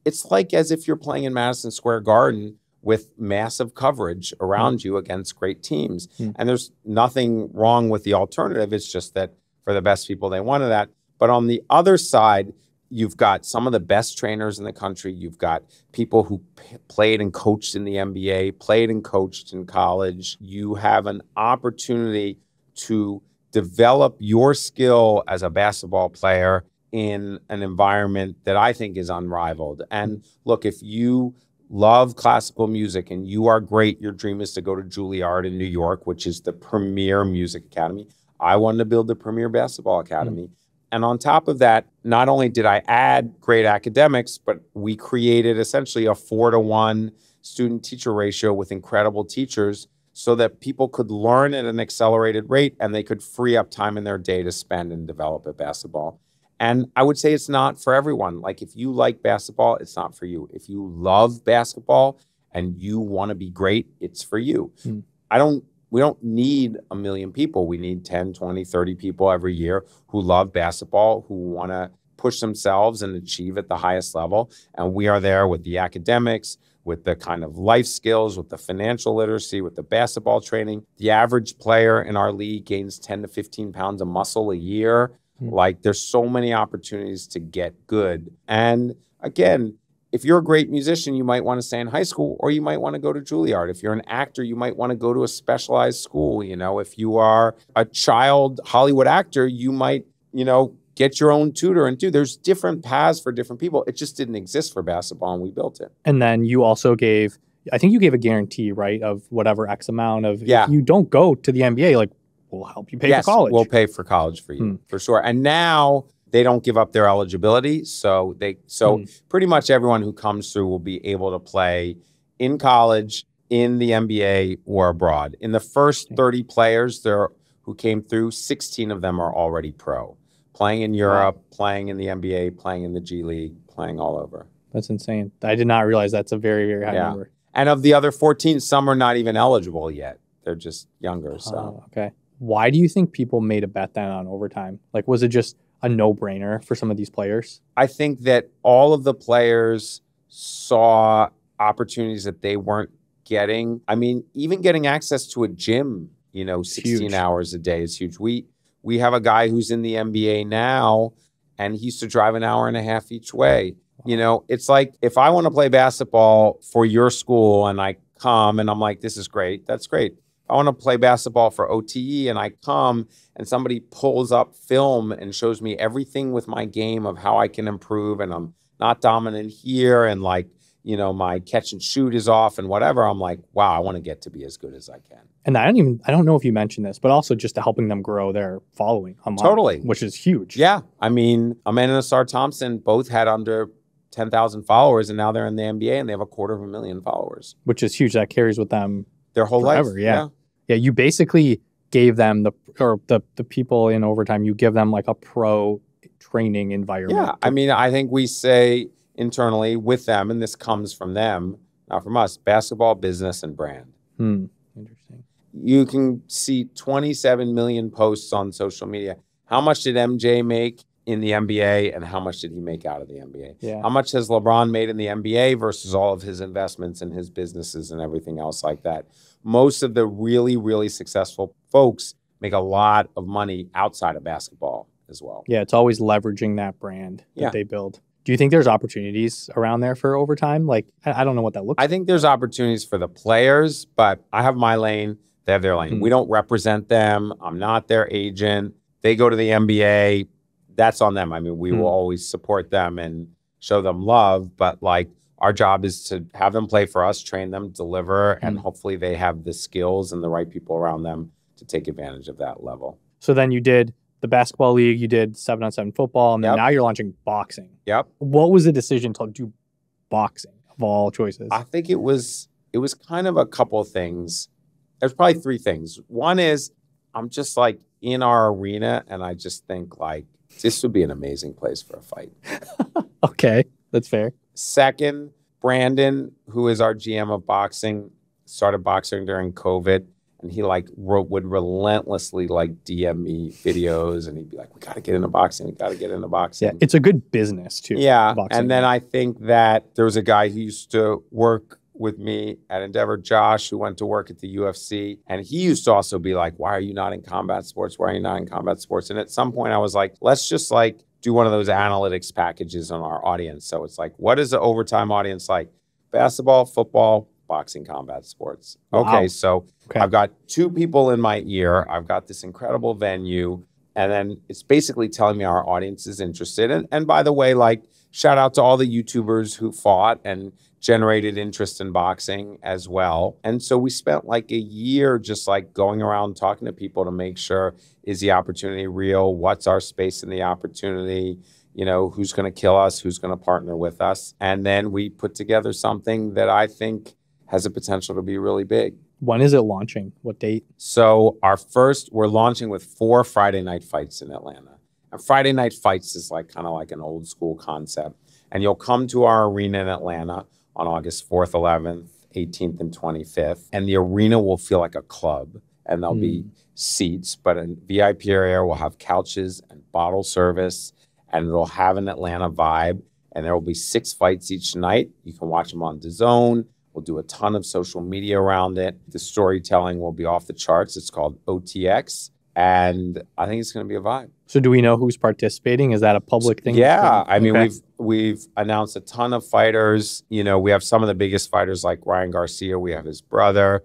it's like as if you're playing in Madison Square Garden with massive coverage around you against great teams. And there's nothing wrong with the alternative. It's just that for the best people, they wanted that. But on the other side, you've got some of the best trainers in the country. You've got people who played and coached in the NBA, played and coached in college. You have an opportunity to develop your skill as a basketball player in an environment that I think is unrivaled. And look, if you love classical music and you are great, your dream is to go to Juilliard in New York, which is the premier music academy. I wanted to build the premier basketball academy. And on top of that, not only did I add great academics, but we created essentially a 4-to-1 student-teacher ratio with incredible teachers so that people could learn at an accelerated rate and they could free up time in their day to spend and develop at basketball. And I would say it's not for everyone. Like, if you like basketball, it's not for you. If you love basketball and you want to be great, it's for you. We don't need 1 million people. We need 10, 20, 30 people every year who love basketball, who want to push themselves and achieve at the highest level. And we are there with the academics, with the kind of life skills, with the financial literacy, with the basketball training. The average player in our league gains 10 to 15 pounds of muscle a year. Like, there's so many opportunities to get good. And again, if you're a great musician, you might want to stay in high school, or you might want to go to Juilliard. If you're an actor, you might want to go to a specialized school. If you are a child Hollywood actor, you might, get your own tutor and do. There's different paths for different people. It just didn't exist for basketball, and we built it. And then you also gave, I think you gave a guarantee, right, of whatever X amount of, if you don't go to the NBA, like, we'll help you pay for college. We'll pay for college for you, for sure. And now they don't give up their eligibility. So pretty much everyone who comes through will be able to play in college, in the NBA, or abroad. In the first 30 players, there who came through, 16 of them are already pro, playing in Europe, playing in the NBA, playing in the G League, playing all over. That's insane. I did not realize that's a very, very high number. And of the other 14, some are not even eligible yet. They're just younger. So okay. Why do you think people made a bet then on overtime? Like, was it just a no-brainer for some of these players? I think that all of the players saw opportunities that they weren't getting. I mean, even getting access to a gym, 16 hours a day is huge. We have a guy who's in the NBA now, and he used to drive an hour and a half each way. It's like, if I want to play basketball for your school and I come and I'm like, this is great, that's great. I want to play basketball for OTE and I come and somebody pulls up film and shows me everything with my game of how I can improve, and I'm not dominant here, and my catch and shoot is off and whatever. I'm like, wow, I want to get to be as good as I can. And I don't know if you mentioned this, but also just to helping them grow their following online. Totally. Which is huge. Yeah. I mean, Amanda and Asar Thompson both had under 10,000 followers, and now they're in the NBA and they have 250,000 followers. Which is huge. That carries with them their whole forever. life. Yeah. You basically gave them the people in overtime, you give them like a pro training environment. Yeah. I mean, I think we say internally with them, and this comes from them, not from us, basketball, business, and brand. Interesting. You can see 27 million posts on social media. How much did MJ make in the NBA, and how much did he make out of the NBA? Yeah. How much has LeBron made in the NBA versus all of his investments and his businesses and everything else like that? Most of the really, really successful folks make a lot of money outside of basketball as well. Yeah, it's always leveraging that brand that they build. Do you think there's opportunities around there for overtime? Like, I don't know what that looks like. I think there's opportunities for the players, but I have my lane. They have their lane. We don't represent them. I'm not their agent. They go to the NBA. That's on them. I mean, we will always support them and show them love, but our job is to have them play for us, train them, deliver, and hopefully they have the skills and the right people around them to take advantage of that level. So then you did the basketball league, you did 7-on-7 football, and then now you're launching boxing. Yep. What was the decision to do boxing of all choices? I think it was kind of a couple of things. There's probably three things. One is I'm just in our arena, and I just think this would be an amazing place for a fight. Okay, that's fair. Second, Brandon, who is our GM of boxing, started boxing during COVID, and he would relentlessly DM me videos, and he'd be like, "We got to get into boxing. We got to get into boxing." Yeah, it's a good business too. Yeah, boxing. And then I think that there was a guy who used to work with me at Endeavor, Josh, who went to work at the UFC, and he used to also be like, "Why are you not in combat sports? Why are you not in combat sports?" And at some point, I was like, "Let's just do one of those analytics packages on our audience." So it's what is the overtime audience like? Basketball, football, boxing, combat sports. Okay, so I've got two people in my ear. I've got this incredible venue. And then it's basically telling me our audience is interested. And by the way, shout out to all the YouTubers who fought and generated interest in boxing as well. And so we spent a year just going around talking to people to make sure, is the opportunity real? What's our space in the opportunity? Who's going to kill us? Who's going to partner with us? And then we put together something that I think has a potential to be really big. When is it launching? What date? So we're launching with 4 Friday night fights in Atlanta. And Friday night fights is kind of an old school concept. And you'll come to our arena in Atlanta on August 4th, 11th, 18th, and 25th. And the arena will feel like a club. And there'll be seats, but a VIP area will have couches and bottle service. And it'll have an Atlanta vibe. And there will be 6 fights each night. You can watch them on DAZN. We'll do a ton of social media around it. The storytelling will be off the charts. It's called OTX. And I think it's going to be a vibe. So do we know who's participating? Is that a public thing? Yeah. I mean, we've announced a ton of fighters. We have some of the biggest fighters like Ryan Garcia. We have his brother,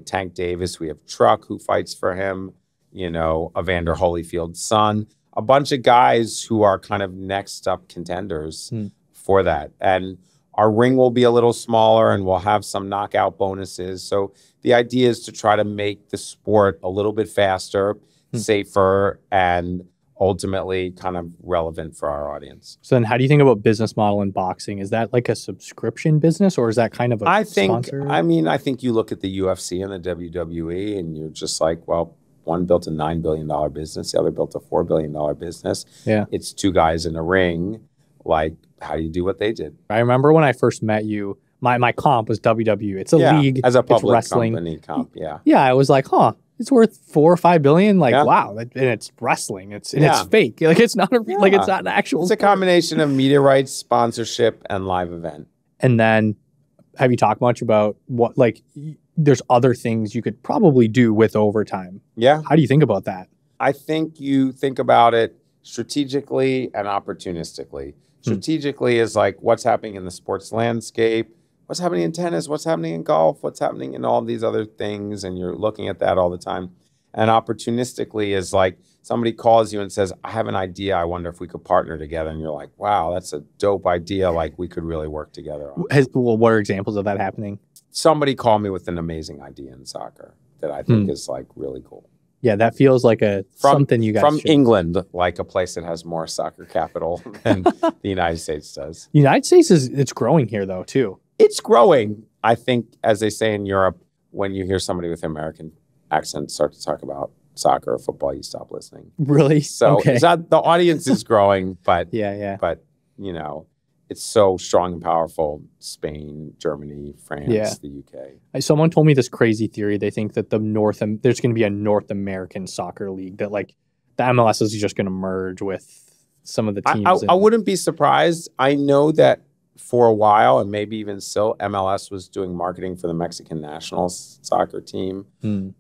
Tank Davis. We have Truck, who fights for him, Evander Holyfield's son. A bunch of guys who are kind of next up contenders for that. And our ring will be a little smaller, and we'll have some knockout bonuses. So the idea is to try to make the sport a little bit faster, safer, and ultimately kind of relevant for our audience. So then how do you think about business model in boxing? Is that a subscription business, or is that kind of a sponsor? I think you look at the UFC and the WWE, and you're just well, One built a $9 billion business. The other built a $4 billion business. Yeah. It's two guys in a ring. Like, how do you do what they did? I remember when I first met you, my comp was WW. It's a league. As a public it's wrestling. company comp, yeah. Yeah, I was like, it's worth $4 or $5 billion. Like, Yeah. wow. And it's wrestling. It's fake. Like, it's not it's not an actual. It's a combination of media rights, sponsorship, and live event. And then have you talked much about what, like, there's other things you could probably do with overtime? Yeah. How do you think about that? I think you think about it strategically and opportunistically. Strategically is like what's happening in the sports landscape, what's happening in tennis, what's happening in golf, what's happening in all these other things, and you're looking at that all the time. And opportunistically is like somebody calls you and says, I have an idea, I wonder if we could partner together. And you're like, wow, that's a dope idea, like we could really work together on. What are examples of that happening? Somebody called me with an amazing idea in soccer that I think is like really cool. Yeah, that feels like something you guys from should. England, like a place that has more soccer capital than the United States does. The United States it's growing here though too. It's growing. I think, as they say in Europe, when you hear somebody with an American accent start to talk about soccer or football, you stop listening. Really? So okay. it's not, the audience is growing, but yeah. But you know, it's so strong and powerful. Spain, Germany, France, the UK. Someone told me this crazy theory. They think that there's going to be a North American soccer league, that like the MLS is just going to merge with some of the teams. I wouldn't be surprised. I know that for a while, and maybe even still, MLS was doing marketing for the Mexican national soccer team.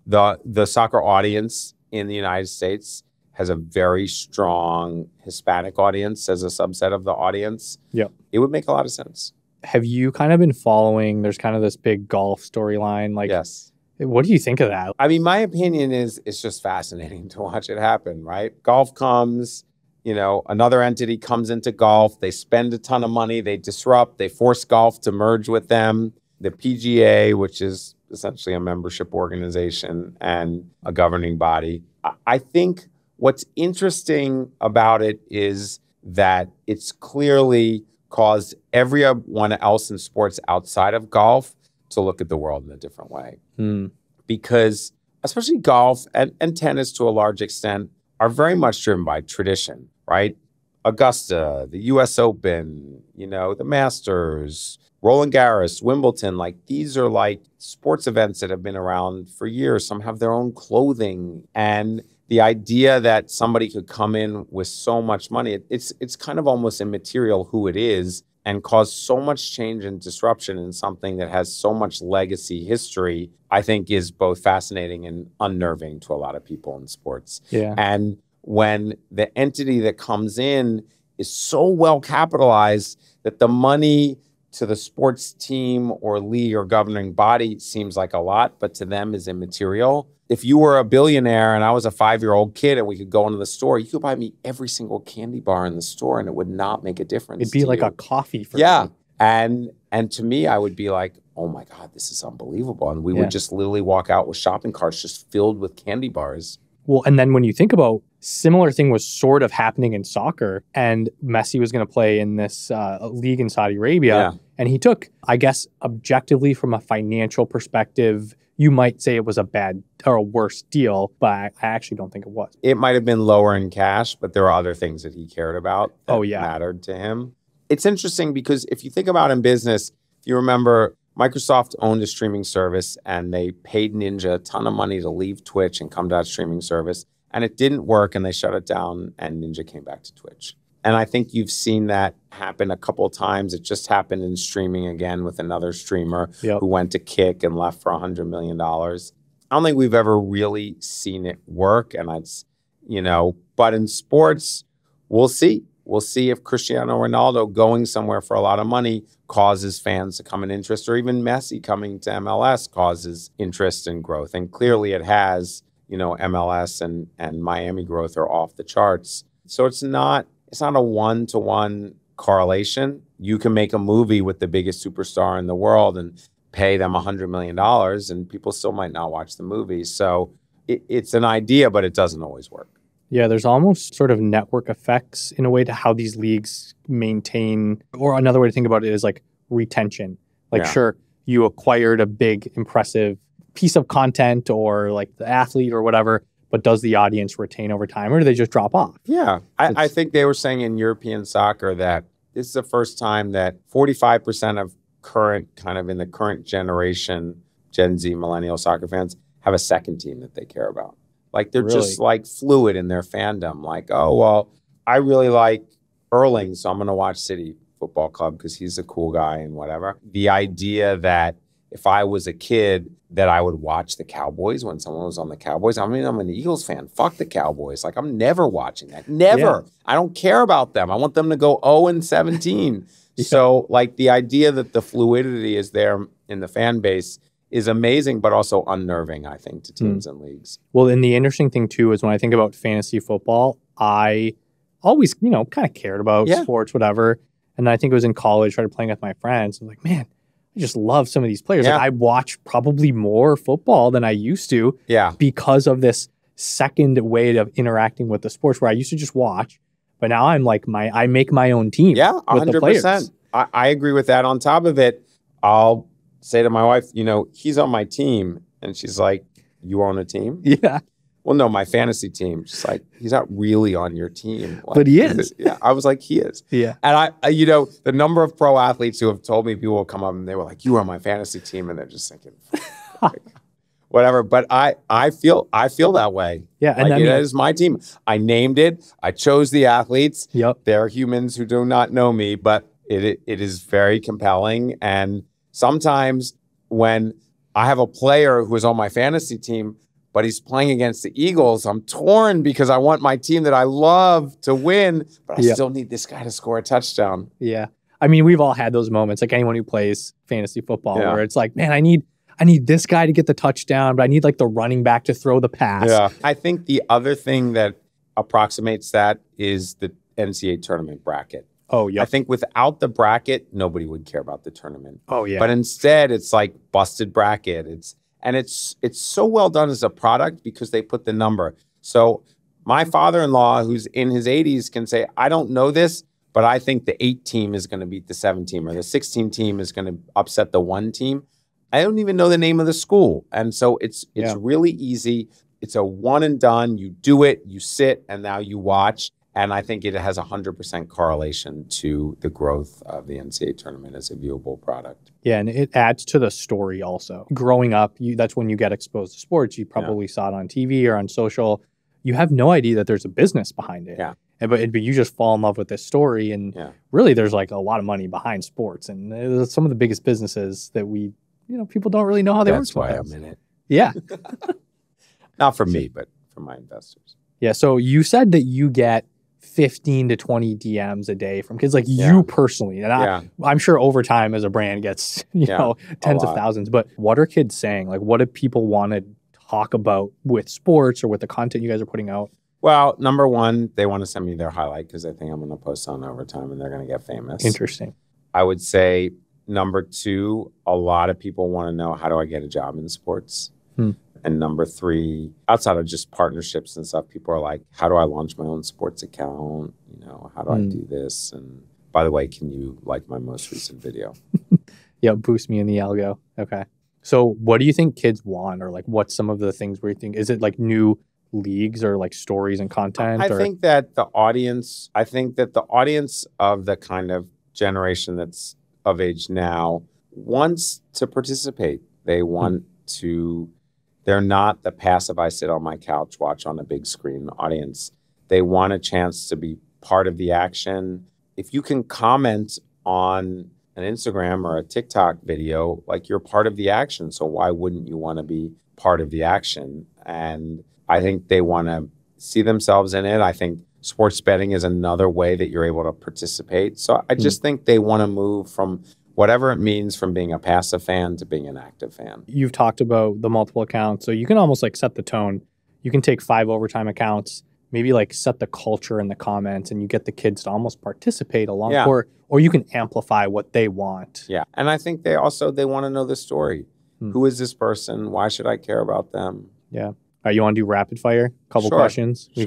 The soccer audience in the United States has a very strong Hispanic audience as a subset of the audience. Yep. It would make a lot of sense. Have you kind of been following, there's kind of this big golf storyline? Like, yes. What do you think of that? I mean, my opinion is it's just fascinating to watch it happen, right? Golf comes, another entity comes into golf. They spend a ton of money. They disrupt. They force golf to merge with them. The PGA, which is essentially a membership organization and a governing body. I think what's interesting about it is that it's clearly caused everyone else in sports outside of golf to look at the world in a different way. Because especially golf and tennis to a large extent are very much driven by tradition, right? Augusta, the US Open, the Masters, Roland Garros, Wimbledon, like these are like sports events that have been around for years. Some have their own clothing, and the idea that somebody could come in with so much money, it's kind of almost immaterial who it is, and cause so much change and disruption in something that has so much legacy history, I think is both fascinating and unnerving to a lot of people in sports. Yeah. And when the entity that comes in is so well capitalized that the money to the sports team or league or governing body seems like a lot, but to them is immaterial. If you were a billionaire and I was a 5-year-old kid and we could go into the store, you could buy me every single candy bar in the store and it would not make a difference. It'd be like a coffee for me. And to me, I would be like, oh my God, this is unbelievable. And we would just literally walk out with shopping carts just filled with candy bars. Well, and then when you think about similar thing was sort of happening in soccer, and Messi was going to play in this league in Saudi Arabia. And he took, I guess, objectively from a financial perspective, you might say it was a bad or a worse deal, but I actually don't think it was. It might have been lower in cash, but there are other things that he cared about that mattered to him. It's interesting because if you think about in business, if you remember, Microsoft owned a streaming service and they paid Ninja a ton of money to leave Twitch and come to that streaming service. And it didn't work and they shut it down and Ninja came back to Twitch. And I think you've seen that happen a couple of times. It just happened in streaming again with another streamer who went to Kick and left for $100 million. I don't think we've ever really seen it work. And it's, but in sports, we'll see. We'll see if Cristiano Ronaldo going somewhere for a lot of money causes fans to come in interest, or even Messi coming to MLS causes interest and growth. And clearly it has, MLS and Miami growth are off the charts. So it's not a one-to-one correlation. You can make a movie with the biggest superstar in the world and pay them $100 million and people still might not watch the movie. So it's an idea, but it doesn't always work. Yeah, there's almost sort of network effects in a way to how these leagues maintain, or another way to think about it is like retention. Like, sure, you acquired a big, impressive piece of content or like the athlete or whatever, but does the audience retain over time, or do they just drop off? Yeah. I think they were saying in European soccer that this is the first time that 45% of in the current generation, Gen Z millennial soccer fans have a second team that they care about. Like they're just like fluid in their fandom. Like, oh, well, I really like Erling, so I'm going to watch City Football Club because he's a cool guy and whatever. The idea that if I was a kid that I would watch the Cowboys when someone was on the Cowboys. I mean, I'm an Eagles fan. Fuck the Cowboys. Like, I'm never watching that. Never. Yeah. I don't care about them. I want them to go 0-17. Yeah. So, like, the idea that the fluidity is there in the fan base is amazing, but also unnerving, I think, to teams and leagues. Well, and the interesting thing, too, is when I think about fantasy football, I always, kind of cared about sports, whatever. And I think it was in college, started playing with my friends. I was like, man, I just love some of these players. Like, I watch probably more football than I used to because of this second way of interacting with the sports where I used to just watch. But now I'm like, I make my own team. Yeah, 100%. I agree with that. On top of it, I'll say to my wife, he's on my team. And she's like, you on a team? Yeah. Well, no, my fantasy team. She's like, he's not really on your team. Like, but he is. Yeah, I was like, he is. Yeah. And I the number of pro athletes who have told me, people will come up and they were like, you are on my fantasy team. And they're just thinking, whatever. But I feel that way. Yeah. And it is my team. I named it. I chose the athletes. Yep. They're humans who do not know me, but it is very compelling. And sometimes when I have a player who is on my fantasy team, but he's playing against the Eagles, I'm torn because I want my team that I love to win, but I still need this guy to score a touchdown. Yeah. I mean, we've all had those moments, like anyone who plays fantasy football, where it's like, man, I need this guy to get the touchdown, but I need like the running back to throw the pass. Yeah. I think the other thing that approximates that is the NCAA tournament bracket. Oh, yeah. I think without the bracket, nobody would care about the tournament. Oh, yeah. But instead, it's like busted bracket. It's so well done as a product because they put the number. So my father-in-law, who's in his 80s, can say, I don't know this, but I think the 8 team is going to beat the 7 team, or the 16 team is going to upset the 1 team. I don't even know the name of the school. And so it's really easy. It's a one and done. You do it, you sit, and now you watch. And I think it has 100% correlation to the growth of the NCAA tournament as a viewable product. Yeah, and it adds to the story also. Growing up, that's when you get exposed to sports. You probably saw it on TV or on social. You have no idea that there's a business behind it. Yeah. But you just fall in love with this story. And really, there's like a lot of money behind sports. And some of the biggest businesses that people don't really know how they work. That's why I'm in it. Yeah. Not for me, but for my investors. Yeah, so you said that you get 15 to 20 DMs a day from kids, like you personally. And I'm sure over time as a brand gets, tens of thousands. But what are kids saying? Like, what do people want to talk about with sports or with the content you guys are putting out? Well, number one, they want to send me their highlight because they think I'm going to post on Overtime and they're going to get famous. Interesting. I would say number 2, a lot of people want to know, how do I get a job in sports? And number 3, outside of just partnerships and stuff, people are like, how do I launch my own sports account? How do I do this? And by the way, can you like my most recent video? Boost me in the algo. Okay. So what do you think kids want, or like what's some of the things where you think, is it like new leagues or like stories and content? I think that the audience of the kind of generation that's of age now wants to participate. They want to... They're not the passive, I sit on my couch, watch on a big screen audience. They want a chance to be part of the action. If you can comment on an Instagram or a TikTok video, like, you're part of the action. So why wouldn't you want to be part of the action? And I think they want to see themselves in it. I think sports betting is another way that you're able to participate. So I just think they want to move from whatever it means, from being a passive fan to being an active fan. You've talked about the multiple accounts, so you can almost like set the tone. You can take 5 Overtime accounts, maybe like set the culture in the comments, and you get the kids to almost participate along, or you can amplify what they want. Yeah, and I think they want to know the story. Who is this person? Why should I care about them? Yeah. All right, you want to do rapid fire? Couple questions? We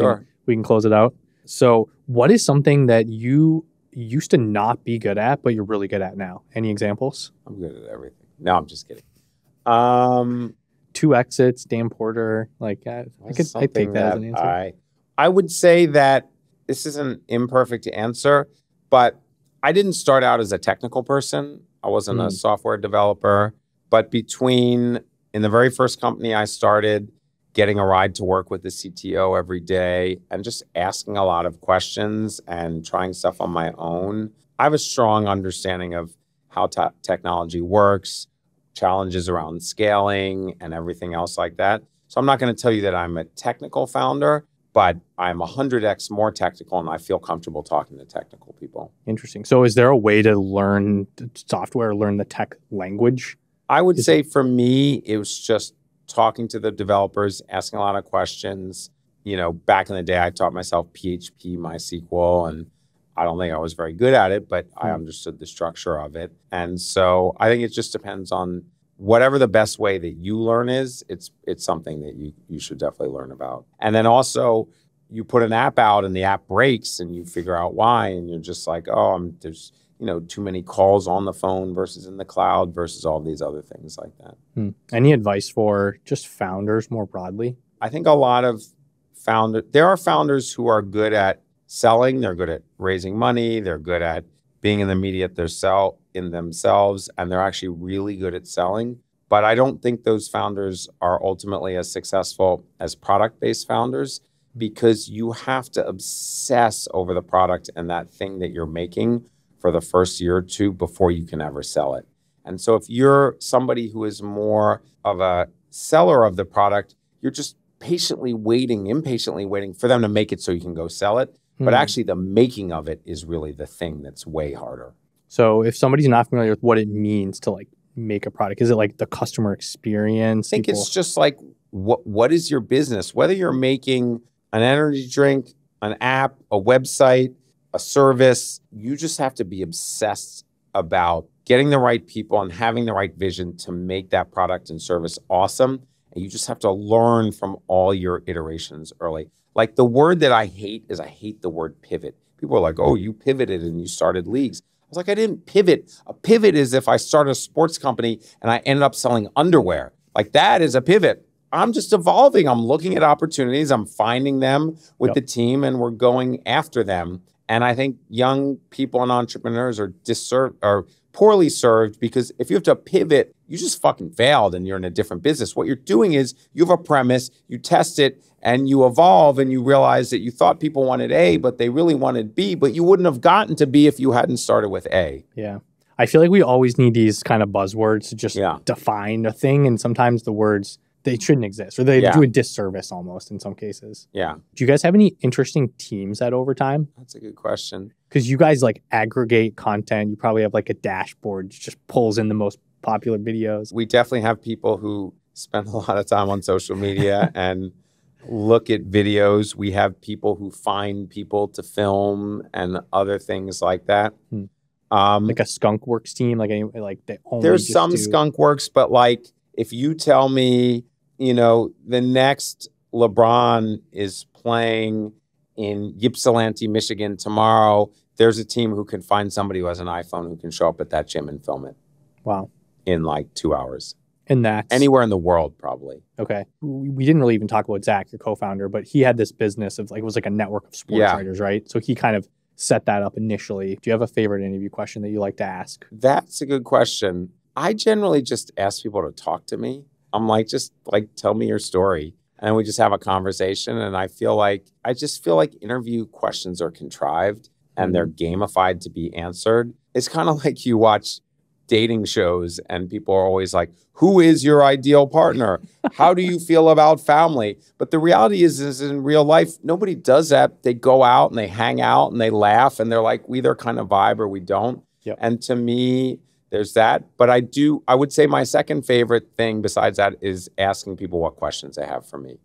can close it out. So what is something that you used to not be good at, but you're really good at now? Any examples? I'm good at everything. No, I'm just kidding. 2 exits, Dan Porter. Like, I take that as an answer. I would say that this is an imperfect answer, but I didn't start out as a technical person. I wasn't a software developer, but in the very first company I started, getting a ride to work with the CTO every day and just asking a lot of questions and trying stuff on my own, I have a strong understanding of how technology works, challenges around scaling and everything else like that. So I'm not going to tell you that I'm a technical founder, but I'm 100x more technical, and I feel comfortable talking to technical people. Interesting. So is there a way to learn software, learn the tech language? I would say for me, it was just talking to the developers, asking a lot of questions. Back in the day, I taught myself PHP, MySQL, and I don't think I was very good at it, but I understood the structure of it. And so I think it just depends on whatever the best way that you learn is. It's something that you should definitely learn about. And then also, you put an app out and the app breaks and you figure out why, and you're just like, there's too many calls on the phone versus in the cloud versus all these other things like that. Any advice for just founders more broadly? I think a lot of there are founders who are good at selling, they're good at raising money, they're good at being in the media in themselves, and they're actually really good at selling. But I don't think those founders are ultimately as successful as product-based founders, because you have to obsess over the product and that thing that you're making for the first year or two before you can ever sell it. And so if you're somebody who is more of a seller of the product, you're just impatiently waiting for them to make it so you can go sell it. But actually the making of it is really the thing that's way harder. So if somebody's not familiar with what it means to like make a product, is it like the customer experience? I think it's just like, what is your business? Whether you're making an energy drink, an app, a website, a service, you just have to be obsessed about getting the right people and having the right vision to make that product and service awesome. And you just have to learn from all your iterations early. Like, the word that I hate the word pivot. People are like, oh, you pivoted and you started leagues. I was like, I didn't pivot. A pivot is if I start a sports company and I ended up selling underwear. Like, that is a pivot. I'm just evolving. I'm looking at opportunities. I'm finding them with the team, and we're going after them. And I think young people and entrepreneurs are poorly served, because if you have to pivot, you just fucking failed and you're in a different business. What you're doing is you have a premise, you test it, and you evolve, and you realize that you thought people wanted A, but they really wanted B, but you wouldn't have gotten to B if you hadn't started with A. Yeah. I feel like we always need these kind of buzzwords to just define a thing, and sometimes the words, they shouldn't exist, or they do a disservice almost in some cases. Yeah. Do you guys have any interesting teams at Overtime? That's a good question. Because you guys like aggregate content. You probably have like a dashboard that just pulls in the most popular videos. We definitely have people who spend a lot of time on social media and look at videos. We have people who find people to film and other things like that. Like a Skunk Works team, there's some Skunk Works, but like, if you tell me, the next LeBron is playing in Ypsilanti, Michigan tomorrow, there's a team who can find somebody who has an iPhone who can show up at that gym and film it. Wow. In like 2 hours. And that's anywhere in the world, probably. Okay. We didn't really even talk about Zach, your co-founder, but he had this business of it was like a network of sports writers, right? So he kind of set that up initially. Do you have a favorite interview question that you like to ask? That's a good question. I generally just ask people to talk to me. I'm like, just like, tell me your story. And we just have a conversation. And I just feel like interview questions are contrived and they're gamified to be answered. It's kind of like you watch dating shows and people are always like, who is your ideal partner? How do you feel about family? But the reality is in real life, nobody does that. They go out and they hang out and they laugh and they're like, we either kind of vibe or we don't. Yep. And to me, there's that. But I would say my second favorite thing besides that is asking people what questions they have for me.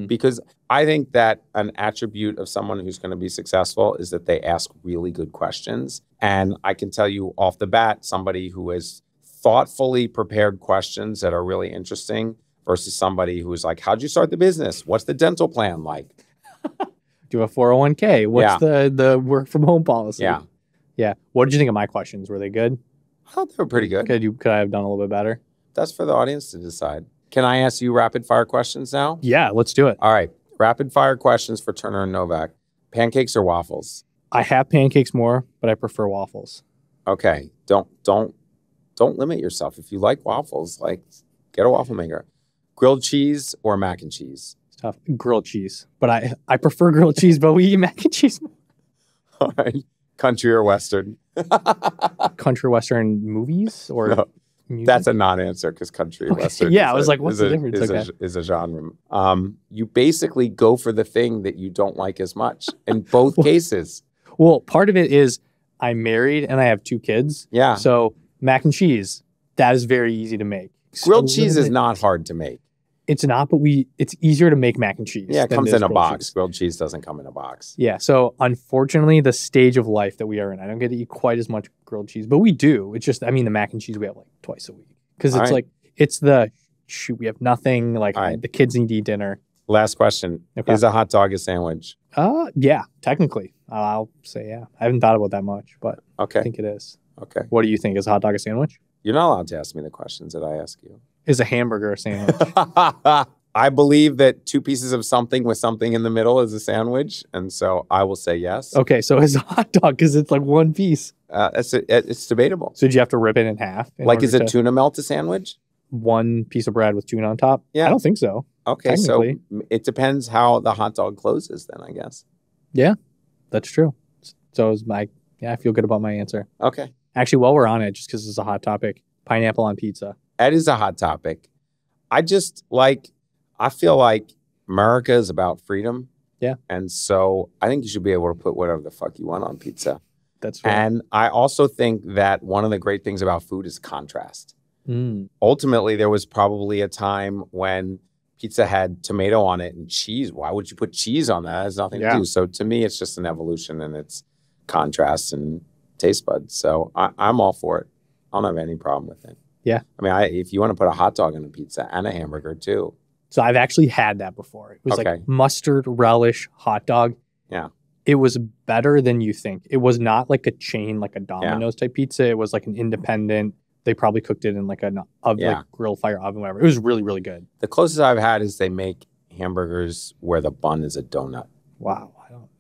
Because I think that an attribute of someone who's going to be successful is that they ask really good questions. And I can tell you off the bat, somebody who has thoughtfully prepared questions that are really interesting versus somebody who's like, how'd you start the business? What's the dental plan like? Do a 401k. What's the work from home policy? Yeah. What did you think of my questions? Were they good? I thought they were pretty good. Could I have done a little bit better? That's for the audience to decide. Can I ask you rapid fire questions now? Yeah, let's do it. All right. Rapid fire questions for Turner and Novak. Pancakes or waffles? I have pancakes more, but I prefer waffles. Okay. Don't limit yourself. If you like waffles, like get a waffle maker. Grilled cheese or mac and cheese? It's tough. Grilled cheese. But I prefer grilled cheese, but we eat mac and cheese more. All right. Country or Western? Country Western movies or No, music? that's a non-answer because country or Western. Yeah, I was like, what's the difference? Is a genre. You basically go for the thing that you don't like as much in both cases. Well, part of it is I'm married and I have 2 kids. Yeah. So mac and cheese, that is very easy to make. Grilled cheese is not hard to make. It's not, but it's easier to make mac and cheese. Yeah, it comes in a box. Cheese. Grilled cheese doesn't come in a box. Yeah, so unfortunately, the stage of life that we are in, I don't get to eat quite as much grilled cheese, but we do. It's just, the mac and cheese we have like twice a week. Because it's like, it's we have nothing, like the kids need to eat dinner. Last question. Okay. Is a hot dog a sandwich? Yeah, technically. I'll say yeah. I haven't thought about that much, but I think it is. Okay. What do you think? Is a hot dog a sandwich? You're not allowed to ask me the questions that I ask you. Is a hamburger a sandwich? I believe that 2 pieces of something with something in the middle is a sandwich, and so I will say yes. Okay, so it's a hot dog because it's like 1 piece. It's debatable. So did you have to rip it in half? Like, is a tuna melt a sandwich? 1 piece of bread with tuna on top? Yeah. I don't think so. Okay, so it depends how the hot dog closes then, I guess. Yeah, that's true. So I feel good about my answer. Okay. Actually, while we're on it, just because it's a hot topic, pineapple on pizza. That is a hot topic. I feel like America is about freedom. Yeah. And so I think you should be able to put whatever the fuck you want on pizza. That's right. And I also think that one of the great things about food is contrast. Ultimately, there was probably a time when pizza had tomato on it and cheese. Why would you put cheese on that? It has nothing to do. So to me, it's just an evolution and it's contrast and taste buds. So I'm all for it. I don't have any problem with it. Yeah. If you want to put a hot dog on a pizza and a hamburger too. So I've actually had that before. It was like mustard relish hot dog. Yeah. It was better than you think. It was not like a chain, like a Domino's type pizza. It was like an independent. They probably cooked it in like like grill fire oven, whatever. It was really, really good. The closest I've had is they make hamburgers where the bun is a donut. Wow.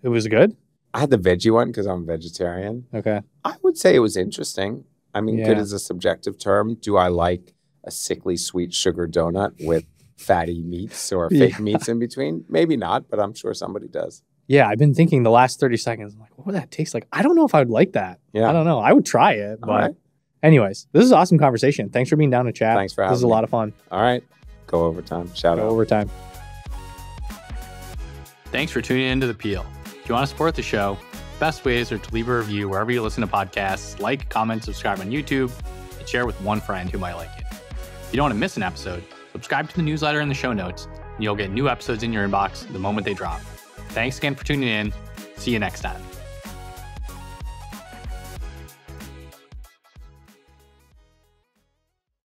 It was good? I had the veggie one because I'm a vegetarian. Okay. I would say it was interesting. Good is a subjective term. Do I like a sickly sweet sugar donut with fatty meats or fake meats in between? Maybe not, but I'm sure somebody does. Yeah, I've been thinking the last 30 seconds, I'm like, what would that taste like? I don't know if I would like that. Yeah. I don't know. I would try it, but anyways, this is an awesome conversation. Thanks for being down to chat. Thanks for having me. This is a lot of fun. All right. Go overtime. Shout out. Go overtime. Thanks for tuning into The Peel. If you want to support the show, best ways are to leave a review wherever you listen to podcasts, like, comment, subscribe on YouTube, and share with one friend who might like it. If you don't want to miss an episode, subscribe to the newsletter in the show notes, and you'll get new episodes in your inbox the moment they drop. Thanks again for tuning in. See you next time.